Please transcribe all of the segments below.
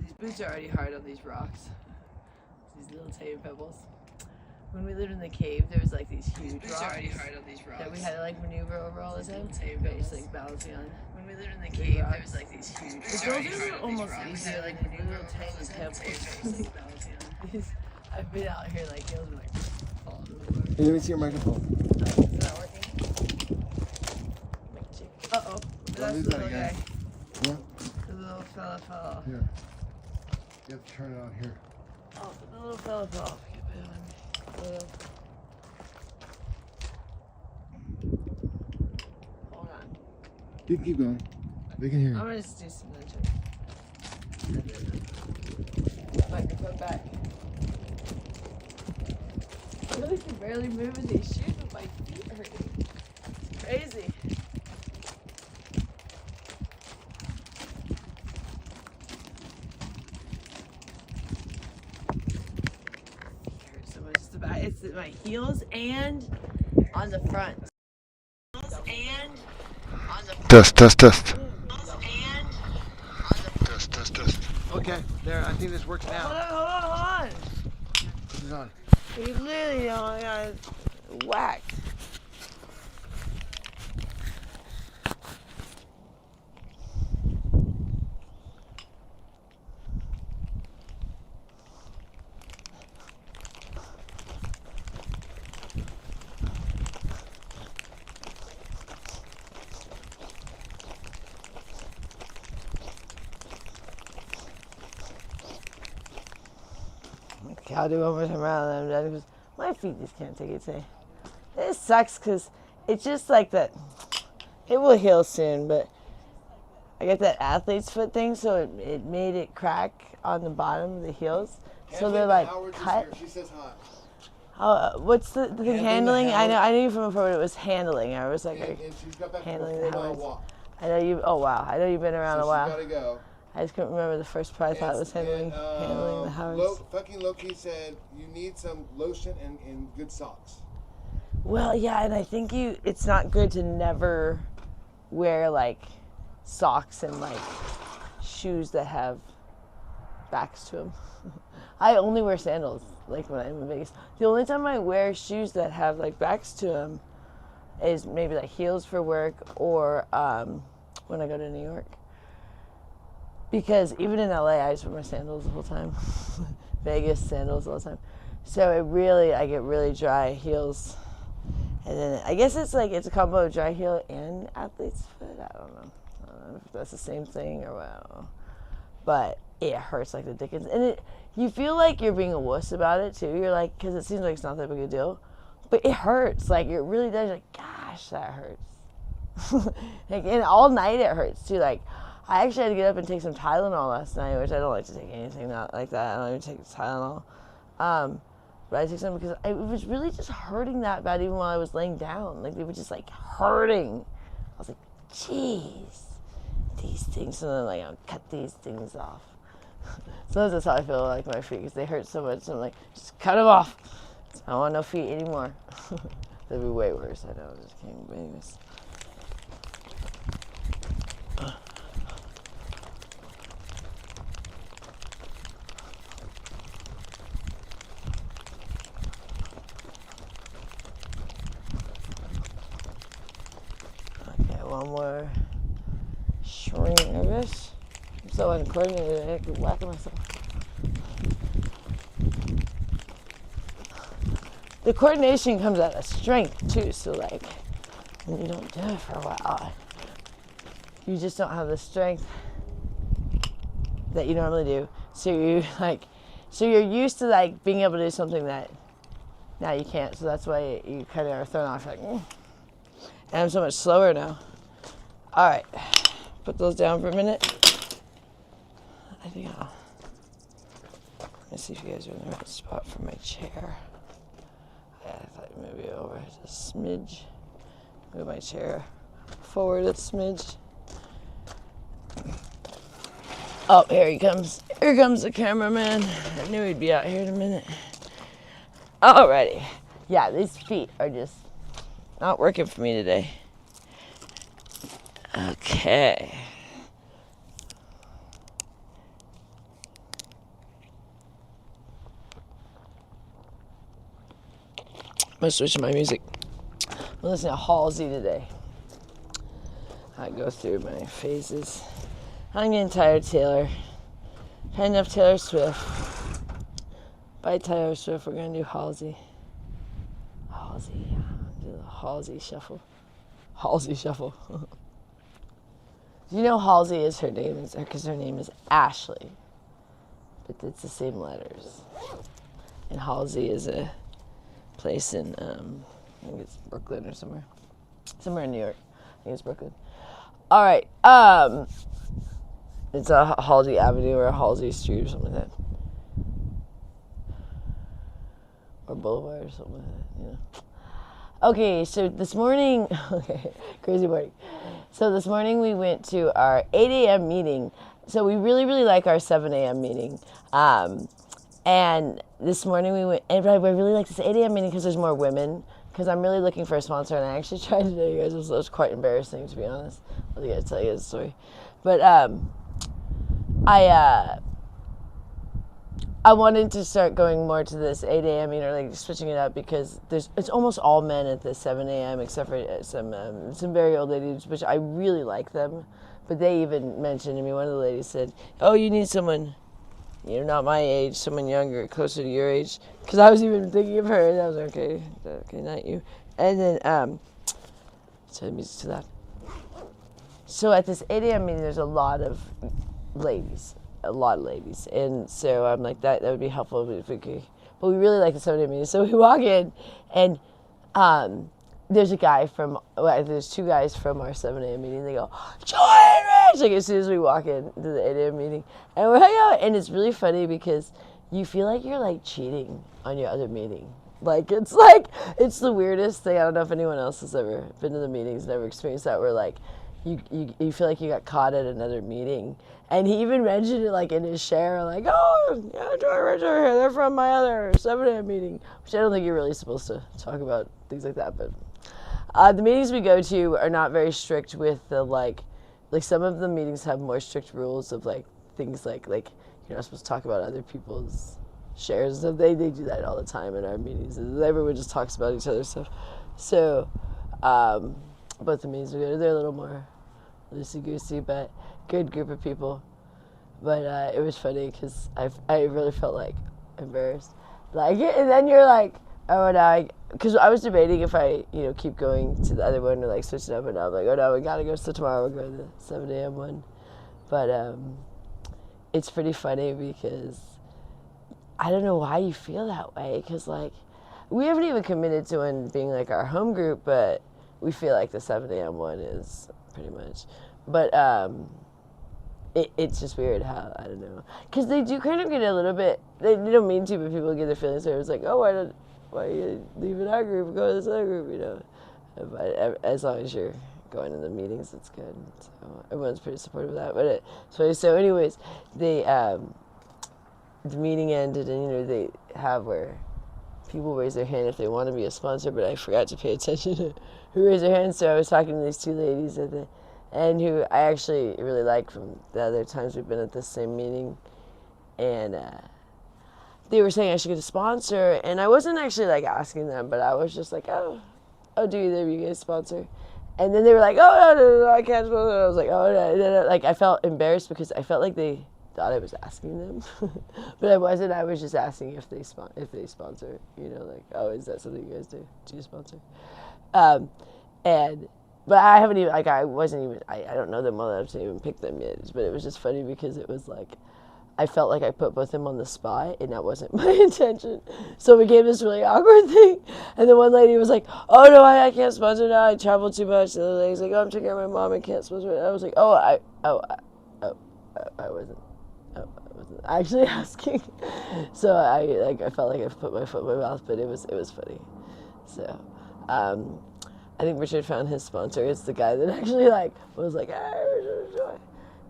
These boots are already hard on these rocks. These little tiny pebbles. When we lived in the cave, there was like these huge rocks that we had to like maneuver over all the time. Just like balancing on. When we lived in the cave, there was like these huge rocks. Those are almost easier, like little tiny pebbles. I've been out here like hills and like falling over. Hey, let me see your microphone. Is it not working? Uh-oh. That's the little guy. Yeah? The little fella. Here. You have to turn it on here. Oh, the little fella fell off. Hold on. You can keep going. They can hear you. I'm gonna just do some nudging. Microphone back. I really can barely move in these shoes with my feet hurting. It's crazy. It's my heels and on the front. Test. Test. Okay, there. I think this works now. Hold on. This is on. You literally got whacked. Okay, I'll do one more time around them done because my feet just can't take it today. It sucks because it's just like that. It will heal soon, but I got that athlete's foot thing, so it made it crack on the bottom of the heels. So they're like cut. She says hi. What's the thing? Handling? I knew you from before, but it was handling. I was like, And she's got back handling to the Howards. walk. I know you. Oh wow, I know you've been around a while. She's gotta go. I just couldn't remember the first part. I thought it was handling the Howards. Fucking Loki said you need some lotion and good socks. Well, yeah, and I think it's not good to never wear like socks and like shoes that have backs to them. I only wear sandals like when I'm in Vegas. The only time I wear shoes that have like backs to them is maybe like heels for work or when I go to New York. Because even in LA, I just wear my sandals the whole time. Vegas, sandals all the time. So I get really dry heels. And then I guess it's a combo of dry heel and athlete's foot. I don't know if that's the same thing or what. I don't know. But it hurts like the dickens. And you feel like you're being a wuss about it too. You're like, because it seems like it's not that big a deal. But it hurts. Like it really does. You're like, gosh, that hurts. And all night it hurts too. Like, I actually had to get up and take some Tylenol last night, which I don't like to take anything not like that. I don't even take Tylenol. But I took some because it was really just hurting that bad even while I was laying down. Like, they were just, like, hurting. I was like, jeez, these things. And then, like, I'll cut these things off. Sometimes that's how I feel like my feet because they hurt so much. So I'm like, just cut them off. I don't want no feet anymore. That'd be way worse. I know. I'm just kidding. But anyways. One more shrink of this. so uncoordinated. I keep whacking myself. The coordination comes out of strength too. So like, when you don't do it for a while, you just don't have the strength that you normally do. So you're used to like being able to do something that now you can't. So that's why you kind of are thrown off. Like, and I'm so much slower now. All right, put those down for a minute. I think let me see if you guys are in the right spot for my chair. I thought maybe over a smidge. Move my chair forward a smidge. Oh, here he comes. Here comes the cameraman. I knew he'd be out here in a minute. Alrighty. Yeah, these feet are just not working for me today. Okay. I'm gonna switch to my music. I'm listening to Halsey today. I go through my phases. I'm getting tired of Taylor. Had enough Taylor Swift. By Taylor Swift, we're gonna do Halsey. Halsey, yeah. Do the Halsey shuffle. Halsey shuffle. You know Halsey is her name, because her name is Ashley. But it's the same letters. And Halsey is a place in, I think it's Brooklyn or somewhere. Somewhere in New York. I think it's Brooklyn. All right. It's a Halsey Avenue or a Halsey Street or something like that. Or Boulevard or something like that, you know. Okay, so this morning, crazy morning. So this morning we went to our 8 a.m. meeting. So we really, really like our 7 a.m. meeting. And this morning we went, and I really like this 8 a.m. meeting because there's more women. Because I'm really looking for a sponsor, and I actually tried to tell you guys. It was quite embarrassing, to be honest. I was going to tell you this story. But I wanted to start going more to this 8 a.m., you know, like switching it up, because it's almost all men at this 7 a.m. except for some very old ladies, which I really like them. But they even mentioned to me, one of the ladies said, "Oh, you need someone, you know, not my age, someone younger, closer to your age." Because I was even thinking of her, and I was like, okay, not you. And then, so music to that. So at this 8 a.m. meeting, there's a lot of ladies. And so I'm like, that would be helpful if we could. But we really like the 7 a.m. meeting. So we walk in, and there's two guys from our 7 a.m. meeting. They go, "Joy and Rich!" Like as soon as we walk into the 8 a.m. meeting. And we're hanging out, and it's really funny because you feel like you're like cheating on your other meeting. Like it's the weirdest thing. I don't know if anyone else has ever been to the meetings, never experienced that, where like you feel like you got caught at another meeting. And he even mentioned it like in his share, like, "Oh, yeah, Joy and Rich over here. They're from my other 7 a.m. meeting," which I don't think you're really supposed to talk about things like that. But the meetings we go to are not very strict with the like some of the meetings have more strict rules of like things like you're not supposed to talk about other people's shares. So they do that all the time in our meetings. Everyone just talks about each other's stuff. So both the meetings we go to, they're a little more loosey-goosey, but good group of people. But it was funny because I really felt like embarrassed. Like, and then you're like, oh no, because I was debating if I, you know, keep going to the other one or like switch it up, and I'm like, oh no, we gotta go. So tomorrow we'll go to the 7 a.m. one. But it's pretty funny because I don't know why you feel that way, because like we haven't even committed to one being like our home group, but we feel like the 7 a.m. one is pretty much. But it's just weird how, I don't know, because they do kind of get a little bit, they don't mean to, but people get their feelings hurt. It's like, oh, why are you leaving our group and go to this other group, you know? But as long as you're going to the meetings, it's good. So everyone's pretty supportive of that. But so anyways, the meeting ended, and you know they have where people raise their hand if they want to be a sponsor, but I forgot to pay attention to who raised their hand. So I was talking to these two ladies and who I actually really like from the other times we've been at this same meeting, and they were saying I should get a sponsor, and I wasn't actually like asking them, but I was just like, oh, do either of you guys sponsor? And then they were like, oh, no, I can't sponsor. I was like, oh, no. Like, I felt embarrassed because I felt like they thought I was asking them. But I wasn't. I was just asking if they sponsor. You know, like, oh, is that something you guys do? Do you sponsor? But I haven't even, like, I don't know them well enough to even pick them yet. But it was just funny because it was like, I felt like I put both of them on the spot, and that wasn't my intention. So it became this really awkward thing. And then one lady was like, oh, no, I can't sponsor now. I travel too much. The other lady's like, oh, I'm taking care of my mom. I can't sponsor it. I was like, I wasn't actually asking. So I felt like I put my foot in my mouth, but it was funny. So I think Richard found his sponsor. It's the guy that actually was like, hey, Richard Joy.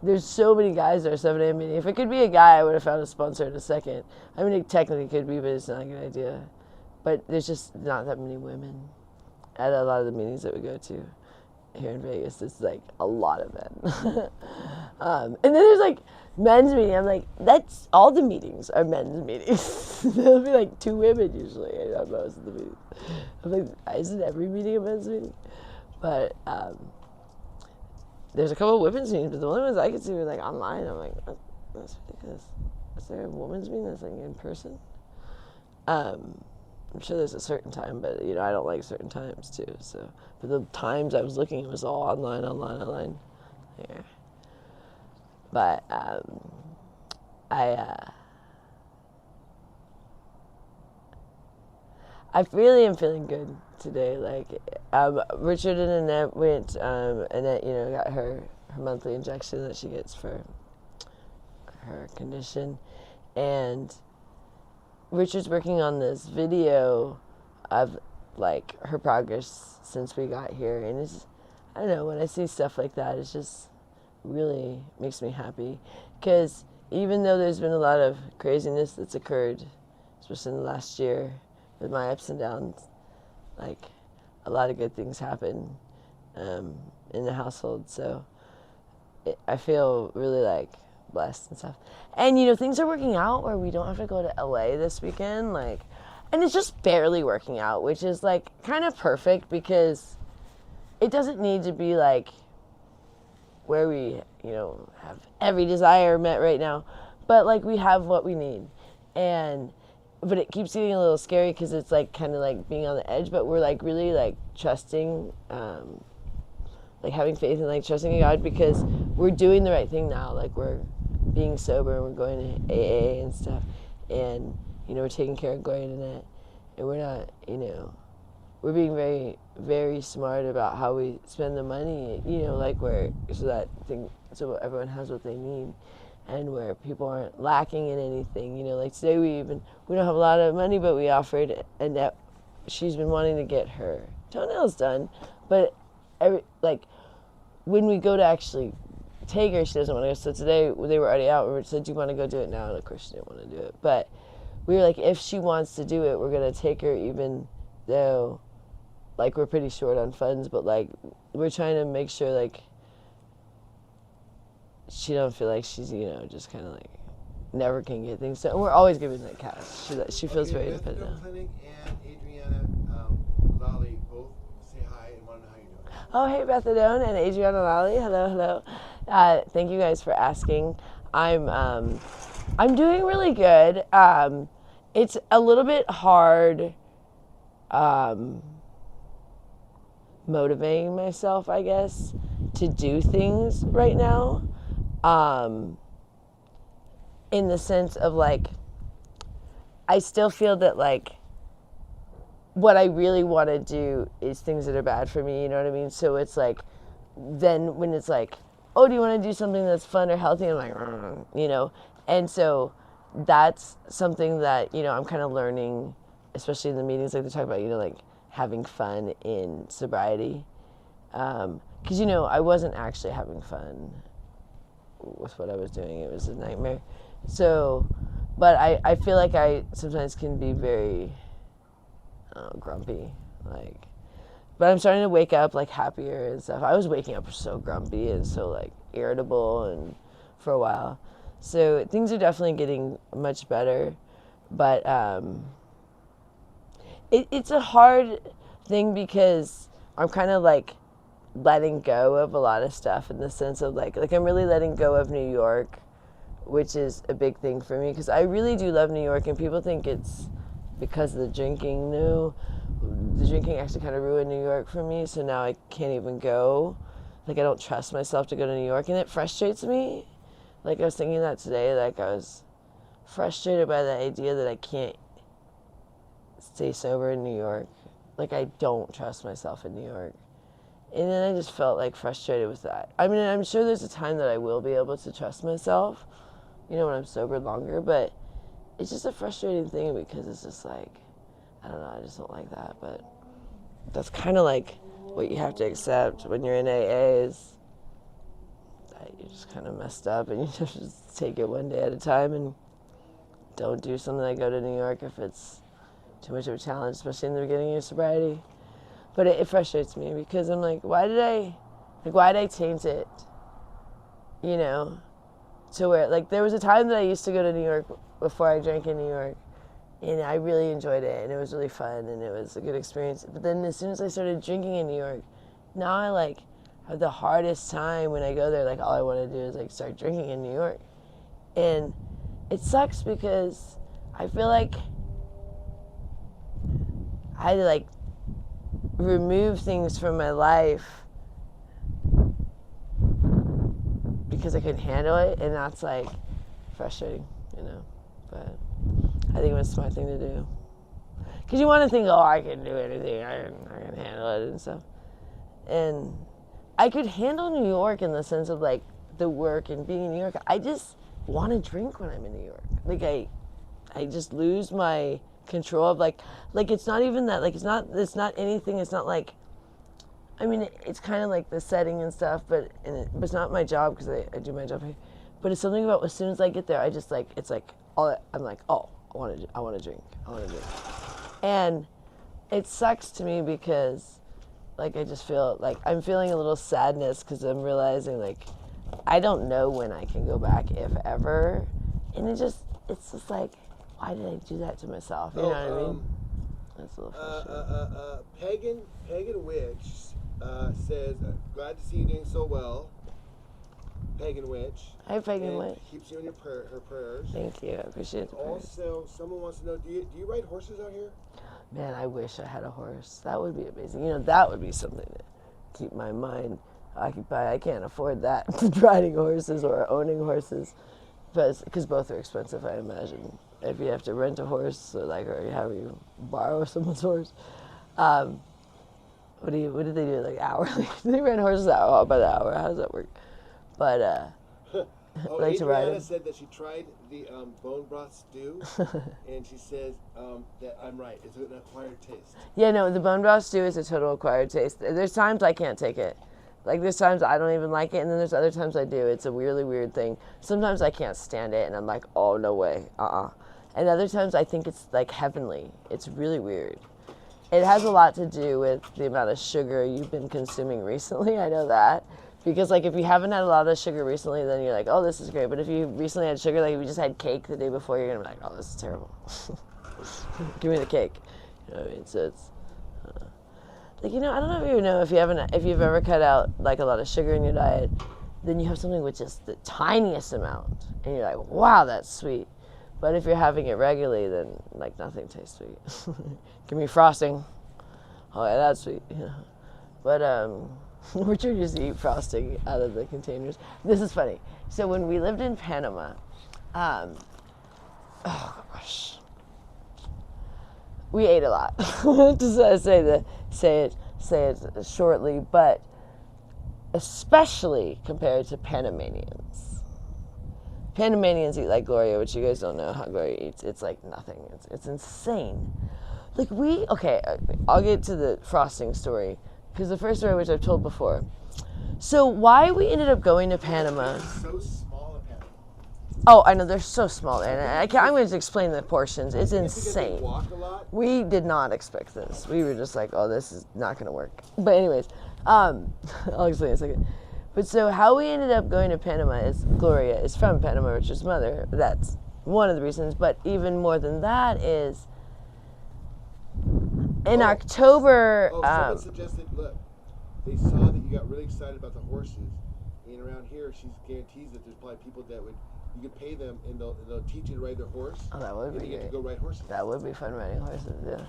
There's so many guys at our 7 a.m. meeting. If it could be a guy, I would have found a sponsor in a second. I mean, it technically could be, but it's not a good idea. But there's just not that many women at a lot of the meetings that we go to here in Vegas. It's like a lot of men. And then there's like men's meeting. I'm like, that's all the meetings are men's meetings. There'll be like 2 women usually at most of the meetings. I'm like, isn't every meeting a men's meeting? But there's a couple of women's meetings, but the only ones I could see were like online. I'm like, that's ridiculous. Is there a women's meeting that's like in person? I'm sure there's a certain time, but I don't like certain times too. So, but the times I was looking, it was all online. Yeah. But I really am feeling good today. Like, Richard and Annette went, Annette, got her monthly injection that she gets for her condition. And Richard's working on this video of, like, her progress since we got here. And it's, I don't know, when I see stuff like that, it just really makes me happy. Because even though there's been a lot of craziness that's occurred, especially in the last year, with my ups and downs, like, a lot of good things happen in the household. So I feel really, like, blessed and stuff. And, things are working out where we don't have to go to LA this weekend. Like, and it's just barely working out, which is, like, kind of perfect because it doesn't need to be, like, where we, have every desire met right now. But, like, we have what we need. But it keeps getting a little scary because it's, like, kind of, like, being on the edge. But we're, like, really, like, trusting, like, having faith and, like, trusting in God because we're doing the right thing now. Like, we're being sober and we're going to AA and stuff. And, we're taking care of Gloria and Annette. And we're not, we're being very, very smart about how we spend the money, like, so everyone has what they need. And where people aren't lacking in anything, like today we don't have a lot of money, but we offered Annette, she's been wanting to get her toenails done, but when we go to actually take her, she doesn't want to go. So today they were already out, and we said, do you want to go do it now? And of course she didn't want to do it, but we were like, if she wants to do it, we're going to take her, even though, like, we're pretty short on funds, but, like, we're trying to make sure, like, she don't feel like she's, just kind of, like, never can get things done. And we're always giving, like, cash. She feels very independent now. Clinic and Adriana Lally both say hi and want to know how you're doing. Oh, hey, Bethadone and Adriana Lally. Hello. Thank you guys for asking. I'm doing really good. It's a little bit hard motivating myself, I guess, to do things right now. In the sense of, like, I still feel that, like, what I really want to do is things that are bad for me, you know what I mean? So it's like, then when it's like, oh, do you want to do something that's fun or healthy? I'm like, and so that's something that, I'm kind of learning, especially in the meetings, like they talk about, like, having fun in sobriety. Because, I wasn't actually having fun with what I was doing. It was a nightmare. So, but I feel like I sometimes can be very grumpy, like, but I'm starting to wake up, like, happier and stuff. I was waking up so grumpy and so, like, irritable and for a while. So things are definitely getting much better, but it's a hard thing because I'm kind of, like, letting go of a lot of stuff in the sense of like I'm really letting go of New York, which is a big thing for me because I really do love New York, and people think it's because of the drinking. No, the drinking actually kind of ruined New York for me, so now I can't even go. Like I don't trust myself to go to New York, and it frustrates me. Like I was thinking that today, like I was frustrated by the idea that I can't stay sober in New York. Like I don't trust myself in New York. And then I just felt like frustrated with that. I mean, I'm sure there's a time that I will be able to trust myself, when I'm sober longer, but it's just a frustrating thing because it's just like, I don't know, I just don't like that. But that's kind of like what you have to accept when you're in AA is that you're just kind of messed up and you have to just take it one day at a time and don't do something like go to New York if it's too much of a challenge, especially in the beginning of your sobriety. But it frustrates me because I'm like, why did I change it? To where, like, there was a time that I used to go to New York before I drank in New York, and I really enjoyed it, and it was really fun, and it was a good experience. But then as soon as I started drinking in New York, now I, like, have the hardest time when I go there. Like, all I want to do is, like, start drinking in New York. And it sucks because I feel like I had to, like, remove things from my life because I couldn't handle it, and that's like frustrating, but I think it was a smart thing to do because you want to think, oh, I can do anything, I can handle it and stuff, and I could handle New York in the sense of like the work and being in New York. I just want to drink when I'm in New York. Like I just lose my control of like it's not even that, like it's not anything. It's not like, I mean, it's kind of like the setting and stuff, but it's not my job because I do my job here. But it's something about as soon as I get there, I just like, it's like I'm like, oh, I want to drink, and it sucks to me because like I just feel like I'm feeling a little sadness because I'm realizing like I don't know when I can go back, if ever, and it's just like, why did I do that to myself? You know what I mean? That's a little frustrating. Pagan Witch says, glad to see you doing so well. Pagan Witch. Hi, Pagan Witch. Keeps you in her prayers. Thank you. I appreciate the prayers. Also, someone wants to know, do you ride horses out here? Man, I wish I had a horse. That would be amazing. That would be something to keep my mind occupied. I can't afford that, riding horses or owning horses, because both are expensive, I imagine. If you have to rent a horse, or you borrow someone's horse. What do they do, like hourly? They rent horses out by the hour. How does that work? But like to ride Adriana them. said that she tried the bone broth stew, and she says that I'm right. It's an acquired taste. Yeah, no, the bone broth stew is a total acquired taste. There's times I can't take it. Like, there's times I don't even like it, and then there's other times I do. It's a really weird thing. Sometimes I can't stand it, and I'm like, oh, no way, And other times I think it's, like, heavenly. It's really weird. It has a lot to do with the amount of sugar you've been consuming recently. I know that. Because, like, if you haven't had a lot of sugar recently, then you're like, oh, this is great. But if you recently had sugar, like, if you just had cake the day before, you're going to be like, oh, this is terrible. Give me the cake. You know what I mean? So it's... I don't know if you know, if you've ever cut out like a lot of sugar in your diet, then you have something with just the tiniest amount, and you're like, wow, that's sweet. But if you're having it regularly, then like nothing tastes sweet. Give me frosting. Oh yeah, that's sweet. Yeah. But Richard used to eat frosting out of the containers. This is funny. So when we lived in Panama, oh gosh. We ate a lot, to say it shortly, but especially compared to Panamanians. Panamanians eat like Gloria, which you guys don't know how Gloria eats. It's like nothing. It's insane. Like I'll get to the frosting story, because the first story, which I've told before. So why we ended up going to Panama. So small in Panama. Oh, I know, they're so small, and I'm going to explain the portions. It's insane. They walk a lot? We did not expect this. We were just like, oh, this is not going to work. But anyways, I'll explain in a second. But so how we ended up going to Panama is Gloria is from Panama, Richard's mother. That's one of the reasons. But even more than that is in October. Someone suggested, look, they saw that you got really excited about the horses, and around here, she guarantees that there's probably people that you could pay them, and they'll teach you to ride their horse. Oh, that would be great. You get to go ride horses. That would be fun riding horses, yeah.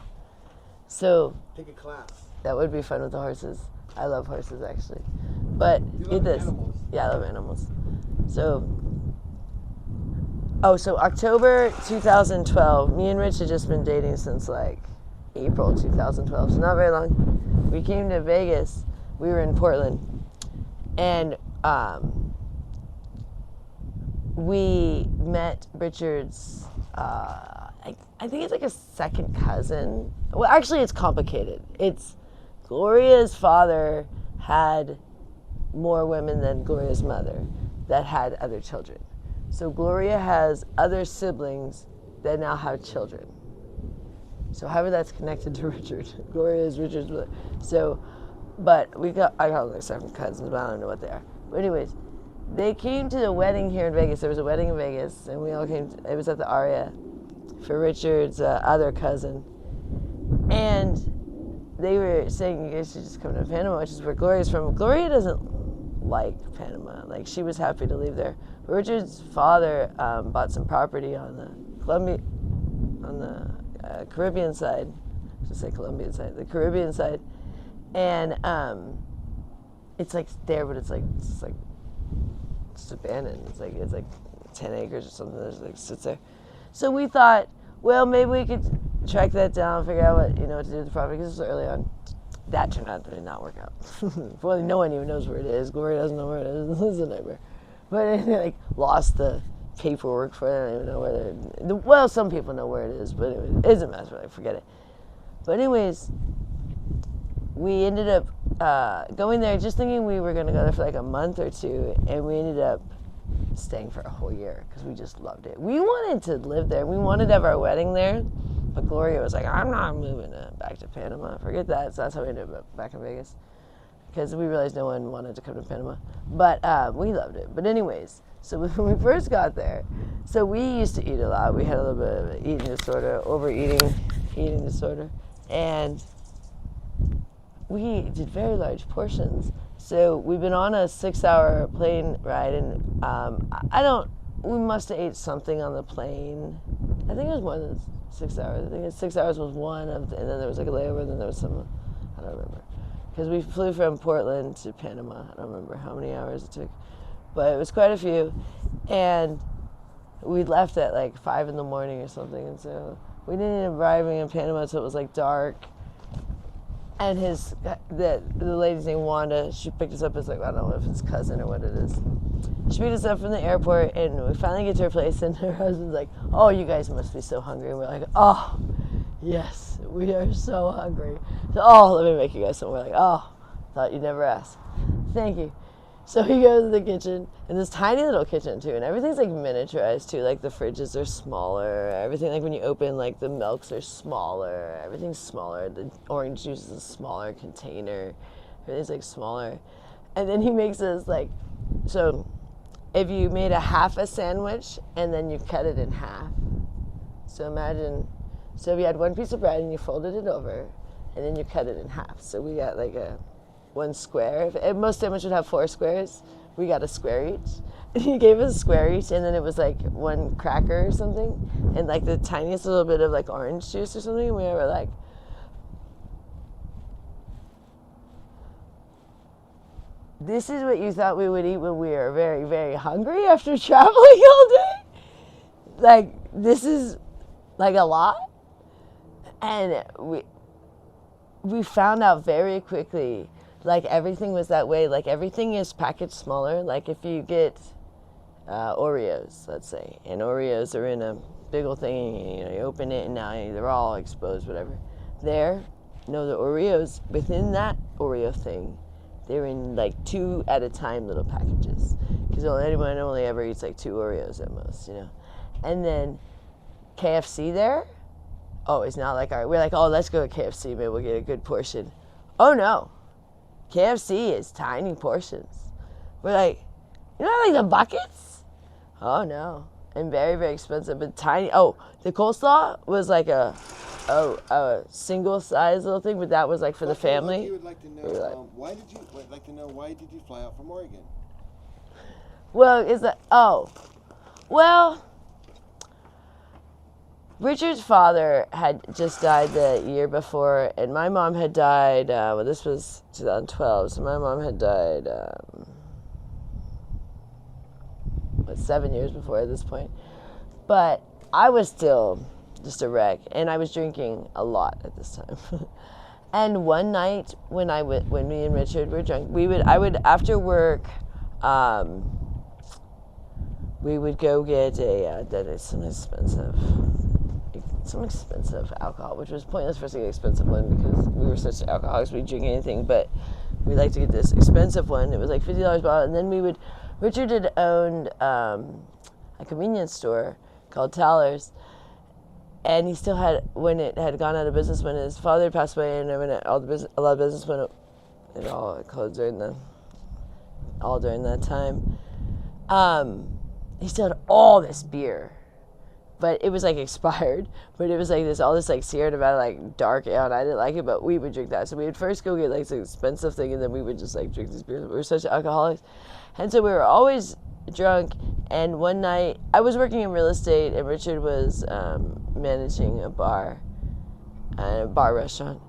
So take a class. That would be fun with the horses. I love horses, actually. But get this. Animals. Yeah, I love animals. So October 2012, me and Rich had just been dating since like April 2012, so not very long. We came to Vegas. We were in Portland. And we met Richard's, I think it's like a second cousin. Well, actually, it's complicated. It's Gloria's father had more women than Gloria's mother that had other children. So Gloria has other siblings that now have children. So however that's connected to Richard. Gloria is Richard's mother. So, but I call them like second cousins, but I don't know what they are. But anyways, they came to the wedding here in Vegas. There was a wedding in Vegas, and we all came. It was at the Aria for Richard's other cousin. And they were saying, you guys should just come to Panama, which is where Gloria's from. Gloria doesn't like Panama. Like, she was happy to leave there. But Richard's father bought some property on the Caribbean side. I should say Colombian side. The Caribbean side. And it's like there, but it's abandoned. It's like 10 acres or something that just like sits there. So we thought, well, maybe we could track that down, figure out what to do with the property, because this was early on. That turned out to not work out. Well, no one even knows where it is. Gloria doesn't know where it is. This is a nightmare. But they lost the paperwork for it. I don't even know where well, some people know where it is, but it is a mess. Really, forget it. But anyways, we ended up going there just thinking we were going to go there for like a month or two, and we ended up staying for a whole year because we just loved it. We wanted to live there. We wanted to have our wedding there, but Gloria was like, I'm not moving back to Panama. Forget that. So that's how we ended up back in Vegas, because we realized no one wanted to come to Panama. But we loved it. But anyways, so when we first got there, so we used to eat a lot. We had a little bit of an eating disorder, eating disorder, and we did very large portions. So we've been on a 6-hour plane ride, and we must have ate something on the plane. I think it was more than 6 hours. I think 6 hours was one and then there was like a layover, and then there was some, I don't remember. Because we flew from Portland to Panama. I don't remember how many hours it took, but it was quite a few. And we left at like 5 in the morning or something, and so we didn't end up arriving in Panama until it was like dark. And the lady's name Wanda, she picked us up as like, I don't know if it's cousin or what it is. She picked us up from the airport, and we finally get to her place, and her husband's like, oh, you guys must be so hungry. And we're like, oh, yes, we are so hungry. So, oh, let me make you guys something. We're like, oh, thought you'd never ask. Thank you. So he goes to the kitchen, and this tiny little kitchen too, and everything's like miniaturized too. Like the fridges are smaller, everything, like when you open, like the milks are smaller, everything's smaller. The orange juice is a smaller container, everything's like smaller. And then he makes us like, so if you made a sandwich and then you cut it in half. So imagine, so if you had one piece of bread and you folded it over, and then you cut it in half. So we got like one square. If most sandwiches would have 4 squares, we got a square each. And he gave us a square each, and then it was like one cracker or something, and like the tiniest little bit of like orange juice or something. And we were like, this is what you thought we would eat when we were very, very hungry after traveling all day? Like, this is like a lot? And we found out very quickly, like everything was that way. Like everything is packaged smaller. Like if you get Oreos, let's say, and Oreos are in a big old thing, and, you open it, and now they're all exposed, whatever. The Oreos, within that Oreo thing, they're in like 2 at a time little packages, because anyone only ever eats like 2 Oreos at most, And then KFC there, oh, it's not like we're like, oh, let's go to KFC, maybe we'll get a good portion. Oh no, KFC is tiny portions. We're like, like the buckets? Oh no. and very, very expensive, but tiny. Oh, the coleslaw was like a single size little thing, but that was like for the family. You would like to know why did you fly out from Oregon? Well, Richard's father had just died the year before, and my mom had died. This was 2012, so my mom had died 7 years before at this point. But I was still just a wreck, and I was drinking a lot at this time. And one night when me and Richard were drunk, I would after work, we would go get some expensive alcohol, which was pointless for us to get an expensive one because we were such alcoholics. We'd drink anything, but we liked to get this expensive one. It was like $50 a bottle, and then Richard had owned a convenience store called Towler's, and he still had, when it had gone out of business, when his father had passed away, and when a lot of business went up, it all closed during that time. He still had all this beer, but it was like expired. But it was like all this like Sierra Nevada like dark ale, and I didn't like it, but we would drink that. So we would first go get like this expensive thing, and then we would just like drink these beers. We were such alcoholics, and so we were always drunk. And one night I was working in real estate, and Richard was managing a bar restaurant,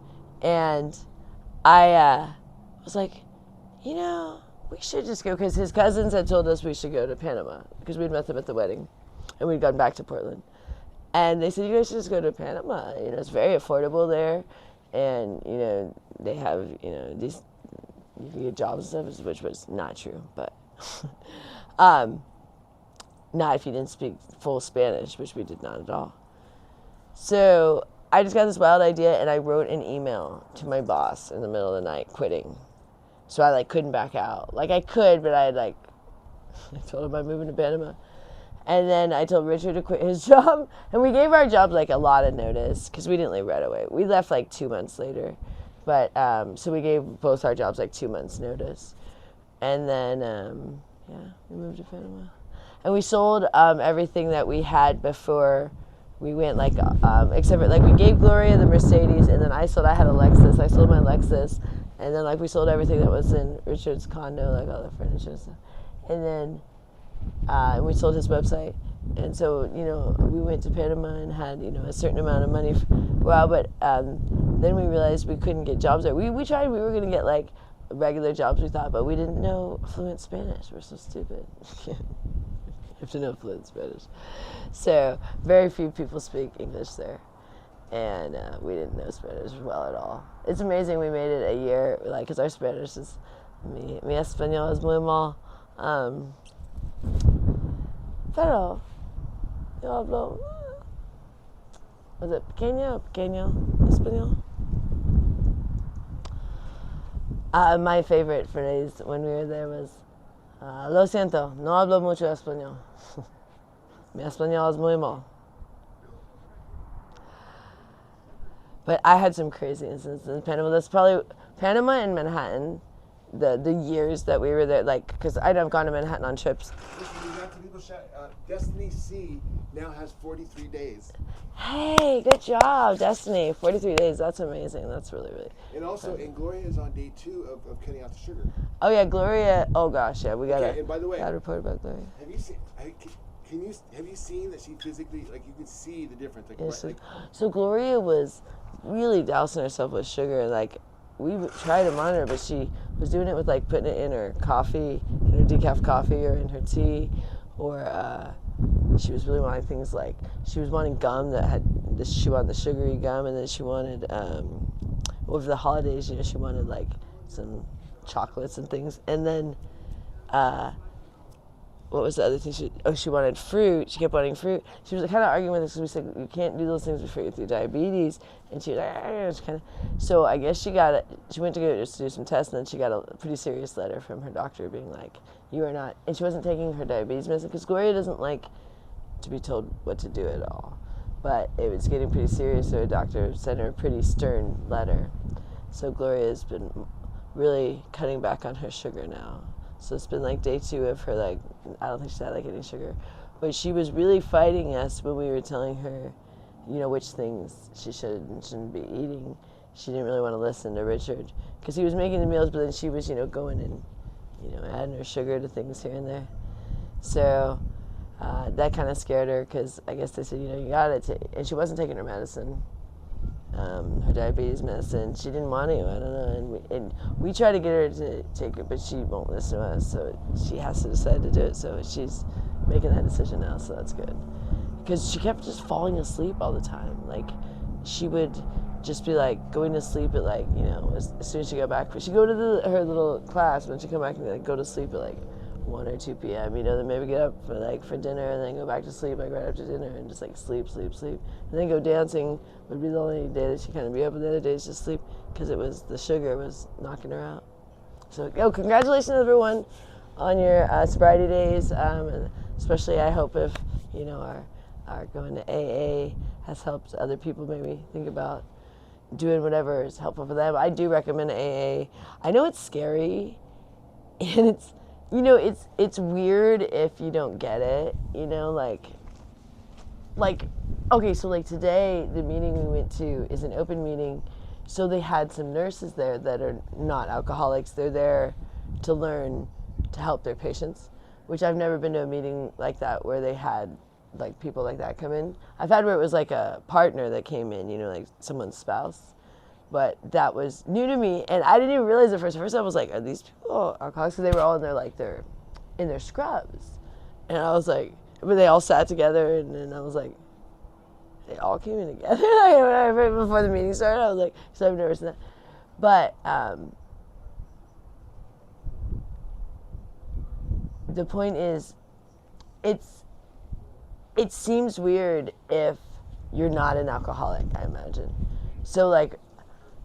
and I was like, we should just go, because his cousins had told us we should go to Panama because we'd met them at the wedding, and we'd gone back to Portland. And they said, you guys should just go to Panama. It's very affordable there, and they have these, you can get jobs and stuff, which was not true, but not if you didn't speak full Spanish, which we did not at all. So I just got this wild idea, and I wrote an email to my boss in the middle of the night quitting. So I couldn't back out. I could, but I told him I'm moving to Panama. And then I told Richard to quit his job. And we gave our job a lot of notice because we didn't leave right away. We left 2 months later. But so we gave both our jobs 2 months notice. And then, we moved to Panama. And we sold everything that we had before we went, except for, we gave Gloria the Mercedes, and then I had a Lexus. I sold my Lexus. And then, we sold everything that was in Richard's condo, all the furniture and stuff. And then we sold his website. And so, we went to Panama and had, a certain amount of money. But then we realized we couldn't get jobs there. We tried. We were going to get, regular jobs, we thought, but we didn't know fluent Spanish. We're so stupid. You have to know fluent Spanish. So very few people speak English there. And we didn't know Spanish well at all. It's amazing we made it a year, because our Spanish is, mi español es muy mal. Pero yo hablo, was it pequeño español? My favorite phrase when we were there was, lo siento, no hablo mucho español. Mi español es muy mal. But I had some crazy incidents in Panama. That's probably Panama and Manhattan, the years that we were there, because I'd have gone to Manhattan on trips. Destiny C now has 43 days. Hey, good job, Destiny. 43 days. That's amazing. That's really, really. And also, Gloria is on day 2 of cutting out the sugar. Oh yeah, Gloria. Oh gosh, yeah, we gotta. Okay, and by the way, gotta report about Gloria. Have you seen? Have you seen that she physically, you can see the difference? So Gloria was really dousing herself with sugar. We tried to monitor her, but she was doing it with putting it in her coffee, in her decaf coffee, or in her tea, or she was really wanting things she was wanting gum that had she wanted the sugary gum, and then she wanted over the holidays, she wanted some chocolates and things, and then what was the other thing? She wanted fruit. She kept wanting fruit. She was kind of arguing with us because we said, you can't do those things before you get through diabetes. And she was so I guess she went to go just do some tests, and then she got a pretty serious letter from her doctor being you are not, and she wasn't taking her diabetes medicine because Gloria doesn't like to be told what to do at all. But it was getting pretty serious, so her doctor sent her a pretty stern letter. So Gloria has been really cutting back on her sugar now. So it's been day 2 of her I don't think she's had any sugar. but she was really fighting us when we were telling her, which things she should and shouldn't be eating. She didn't really want to listen to Richard because he was making the meals, but then she was, going and, adding her sugar to things here and there. So that kind of scared her because I guess they said, you got to take, and she wasn't taking her medicine, her diabetes medicine. She didn't want to, I don't know. And we try to get her to take it, but she won't listen to us, so she has to decide to do it. So she's making that decision now, so that's good. Because she kept just falling asleep all the time. Like, she would just be like going to sleep at like, as soon as she got back. She'd go to her little class, and then she'd come back and like go to sleep at like 1 or 2 p.m. Then maybe get up for dinner and then go back to sleep like right after dinner and just like sleep. And then go dancing would be the only day that she kind of be up, and the other days just sleep because it was the sugar was knocking her out. So, congratulations everyone on your sobriety days, and especially I hope if, our going to AA has helped other people maybe think about doing whatever is helpful for them. I do recommend AA. I know it's scary, and it's, it's weird if you don't get it, okay, so like today, the meeting we went to is an open meeting, so they had some nurses there that are not alcoholics. They're there to learn to help their patients, which I've never been to a meeting like that where they had like people like that come in. I've had where it was like a partner that came in, like someone's spouse, but that was new to me, and I didn't even realize at first. At first I was like, are these people alcoholics? Because they were all in their scrubs, and I was like, but they all sat together, and then I was like, they all came in together. Right before the meeting started, I was like, so I've never seen that. But the point is, it seems weird if you're not an alcoholic, I imagine. So like,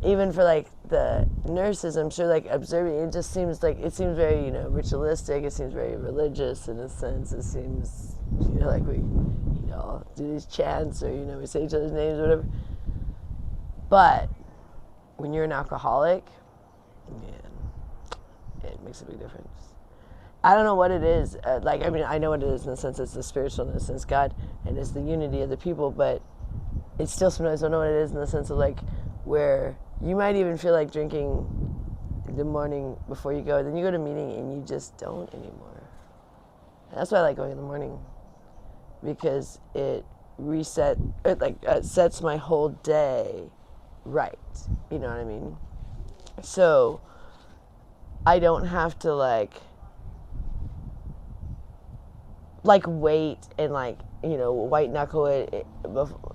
even for like the nurses, I'm sure like observing, it seems very, ritualistic. It seems very religious in a sense. It seems, like we, all do these chants, or, we say each other's names or whatever. But when you're an alcoholic, man, it makes a big difference. I don't know what it is. I know what it is in the sense it's the spiritualness, it's God, and it's the unity of the people, but it's still sometimes I don't know what it is in the sense of like where you might even feel like drinking the morning before you go, then you go to a meeting and you just don't anymore. And that's why I like going in the morning, because it sets my whole day right. You know what I mean? So I don't have to like wait and white knuckle it.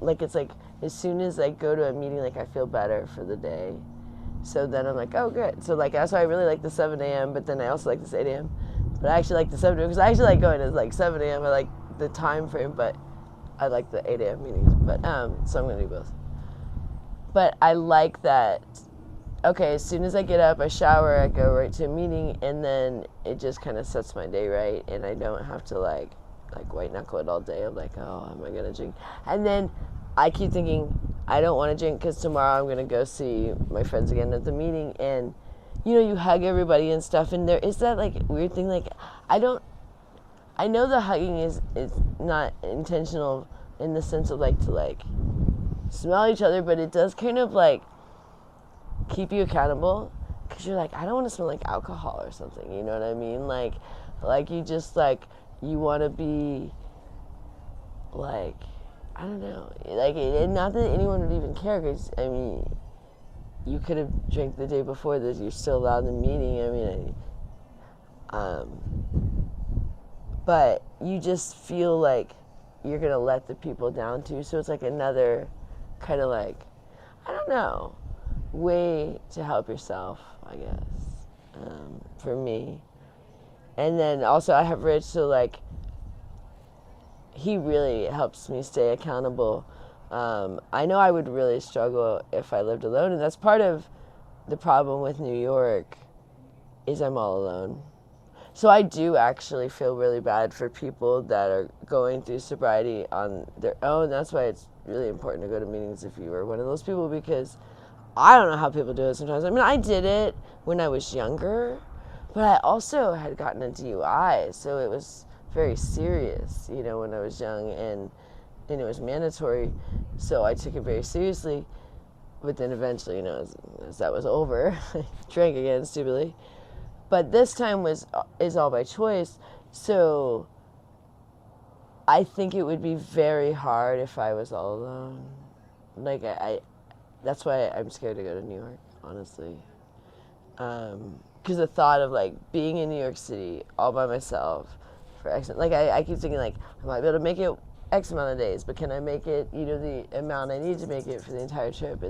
Like it's like as soon as I go to a meeting, like I feel better for the day. So then I'm like, oh good. So like that's why I really like the 7 a.m. But then I also like this 8 a.m. But I actually like the 7 a.m. because I actually like going to like 7 a.m. I like the time frame, but I like the 8 a.m. meetings. But so I'm gonna do both. But I like that. Okay, as soon as I get up, I shower, I go right to a meeting, and then it just kind of sets my day right, and I don't have to like white knuckle it all day. I'm like, oh, am I gonna drink? And then I keep thinking I don't want to drink because tomorrow I'm gonna go see my friends again at the meeting, and you hug everybody and stuff, and there is that like weird thing. Like I know the hugging is not intentional in the sense of like to like smell each other, but it does kind of like keep you accountable, because you're like, I don't want to smell like alcohol or something, you know what I mean? Like you just like, you want to be like, I don't know, like, not that anyone would even care, because I mean, you could have drank the day before that, you're still allowed in the meeting. But you just feel like you're gonna let the people down too, so it's like another kind of like, I don't know, way to help yourself, I guess, for me. And then also I have Rich, so like he really helps me stay accountable. I know I would really struggle if I lived alone, and that's part of the problem with New York is I'm all alone. So I do actually feel really bad for people that are going through sobriety on their own. That's why it's really important to go to meetings if you were one of those people, because I don't know how people do it sometimes. I mean, I did it when I was younger, but I also had gotten a DUI, so it was very serious, you know, when I was young, and it was mandatory, so I took it very seriously. But then eventually, you know, as that was over, I drank again stupidly. But this time is all by choice, so I think it would be very hard if I was all alone. Like that's why I'm scared to go to New York, honestly. Because the thought of like being in New York City all by myself for X, like I keep thinking like I might be able to make it X amount of days, but can I make it, you know, the amount I need to make it for the entire trip?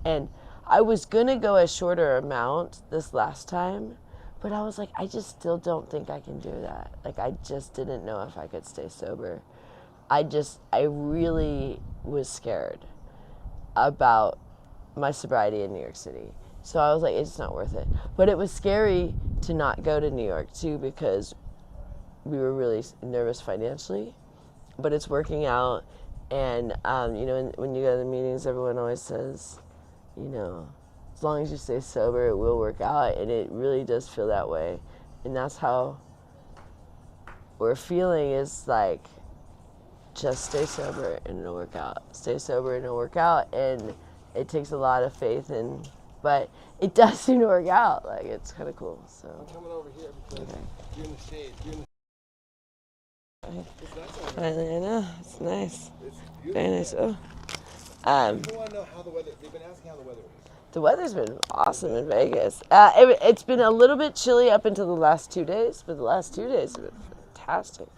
And I was gonna go a shorter amount this last time, but I was like, I just still don't think I can do that. Like I just didn't know if I could stay sober. I really was scared about my sobriety in New York City. So I was like, it's not worth it. But it was scary to not go to New York too, because we were really nervous financially. But it's working out. And, you know, when you go to the meetings, everyone always says, you know, as long as you stay sober, it will work out. And it really does feel that way. And that's how we're feeling, is like, just stay sober and it'll work out. Stay sober and it'll work out. And it takes a lot of faith, but it does seem to work out. Like, it's kind of cool. So I'm coming over here because you're in the shade. It's nice. Finally, I know. It's nice. It's beautiful. Very nice. Oh. People want to know how the weather. They've been asking how the weather is. The weather's been awesome in Vegas. It's been a little bit chilly up until the last 2 days, but the last 2 days have been fantastic.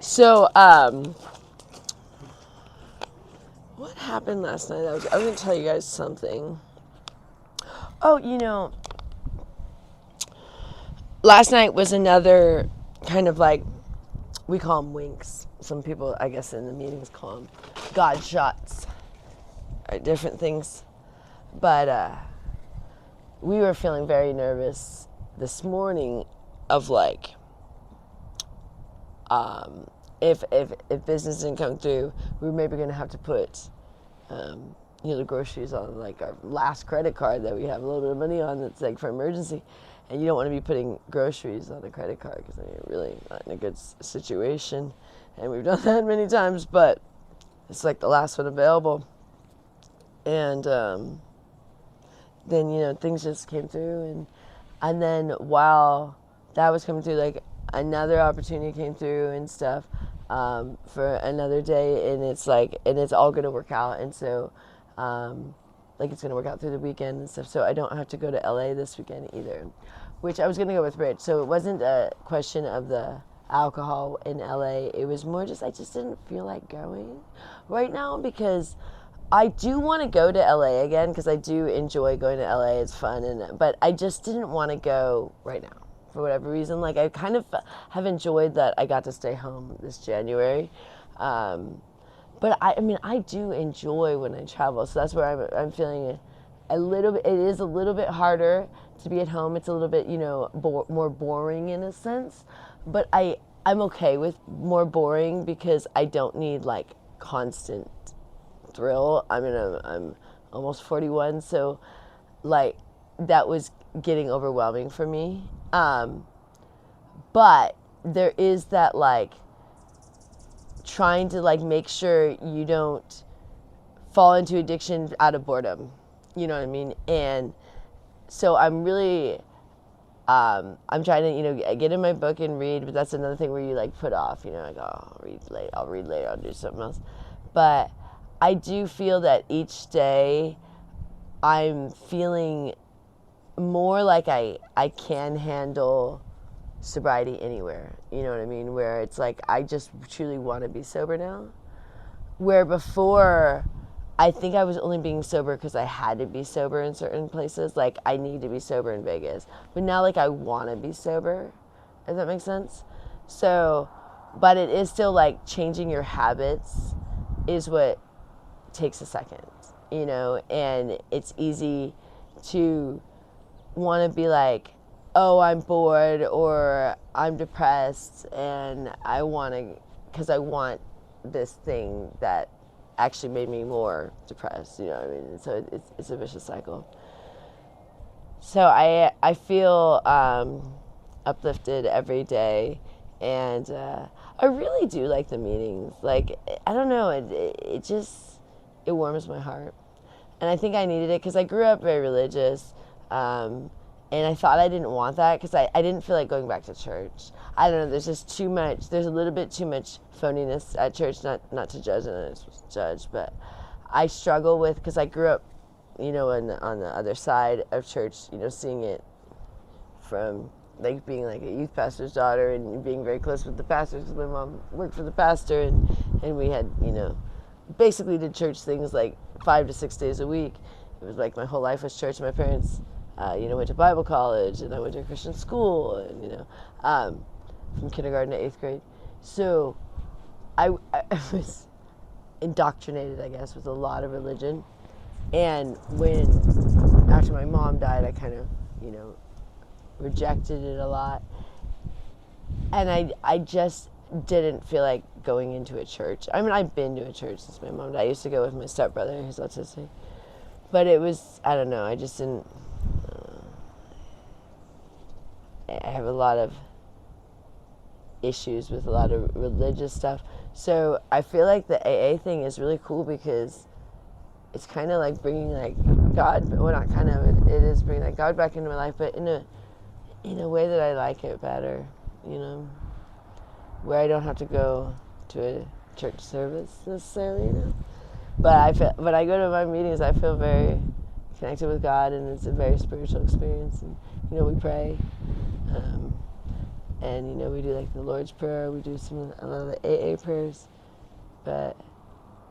So, what happened last night? I was going to tell you guys something. Oh, you know, last night was another kind of like, we call them winks. Some people, I guess, in the meetings call them God shots, different things. But we were feeling very nervous this morning of like, if business didn't come through, we were maybe going to have to put, you know, the groceries on like our last credit card that we have a little bit of money on that's like for emergency. And you don't want to be putting groceries on a credit card because you're really not in a good situation. And we've done that many times, but it's like the last one available. And then, you know, things just came through. And then while that was coming through, like another opportunity came through and stuff for another day. And it's like, and it's all going to work out. And so, like it's going to work out through the weekend and stuff. So I don't have to go to LA this weekend either, which I was going to go with Rich. So it wasn't a question of the alcohol in LA. It was more just, I just didn't feel like going right now, because I do want to go to LA again, because I do enjoy going to LA. It's fun. But I just didn't want to go right now for whatever reason. Like I kind of have enjoyed that I got to stay home this January. But I mean, I do enjoy when I travel, so that's where I'm feeling a little bit. It is a little bit harder to be at home. It's a little bit, you know, more boring in a sense. But I'm okay with more boring, because I don't need like constant thrill. I mean, I'm almost 41, so like that was getting overwhelming for me. But there is that like, trying to like make sure you don't fall into addiction out of boredom, you know what I mean? And so I'm really I'm trying to, you know, get in my book and read, but that's another thing where you like put off, you know, like, oh, I'll read later, I'll do something else. But I do feel that each day I'm feeling more like I can handle sobriety anywhere, you know what I mean? Where it's like, I just truly want to be sober now. Where before, I think I was only being sober because I had to be sober in certain places. Like, I need to be sober in Vegas. But now, like, I want to be sober, if that makes sense. So, but it is still like changing your habits is what takes a second, you know? And it's easy to want to be like, oh, I'm bored or I'm depressed and I want to, because I want this thing that actually made me more depressed, you know what I mean? So it's a vicious cycle. So I feel uplifted every day, and I really do like the meetings. Like, I don't know, it just, it warms my heart. And I think I needed it because I grew up very religious, and I thought I didn't want that because I didn't feel like going back to church. I don't know, there's just too much, there's a little bit too much phoniness at church, not to judge, and I just judge, but I struggle with, because I grew up, you know, on the other side of church, you know, seeing it from like being like a youth pastor's daughter and being very close with the pastors, because my mom worked for the pastor, and we had, you know, basically did church things like 5 to 6 days a week. It was like my whole life was church. My parents, you know, went to Bible college, and I went to a Christian school, and, you know, from kindergarten to 8th grade. So I was indoctrinated, I guess, with a lot of religion. And when, after my mom died, I kind of, you know, rejected it a lot. And I just didn't feel like going into a church. I mean, I've been to a church since my mom died. I used to go with my stepbrother, who's autistic. But it was, I don't know, I just didn't, I have a lot of issues with a lot of religious stuff. So I feel like the AA thing is really cool because it's kind of like bringing like God, well, not kind of, it is bringing like God back into my life, but in a way that I like it better, you know, where I don't have to go to a church service necessarily, you know. But I feel, when I go to my meetings, I feel very connected with God, and it's a very spiritual experience. And, you know, we pray, and, you know, we do like the Lord's Prayer, we do a lot of the AA prayers, but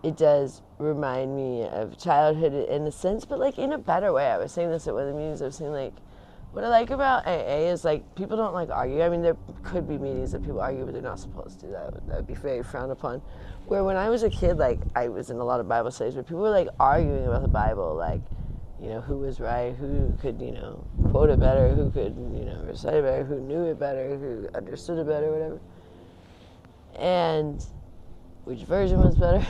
it does remind me of childhood in a sense, but like in a better way. I was saying this at one of the meetings. I was saying, like, what I like about AA is like people don't like argue. I mean, there could be meetings that people argue, but they're not supposed to. That would be very frowned upon. Where when I was a kid, like I was in a lot of Bible studies where people were like arguing about the Bible, like, you know, who was right, who could, you know, quote it better, who could, you know, recite it better, who knew it better, who understood it better, whatever. And which version was better.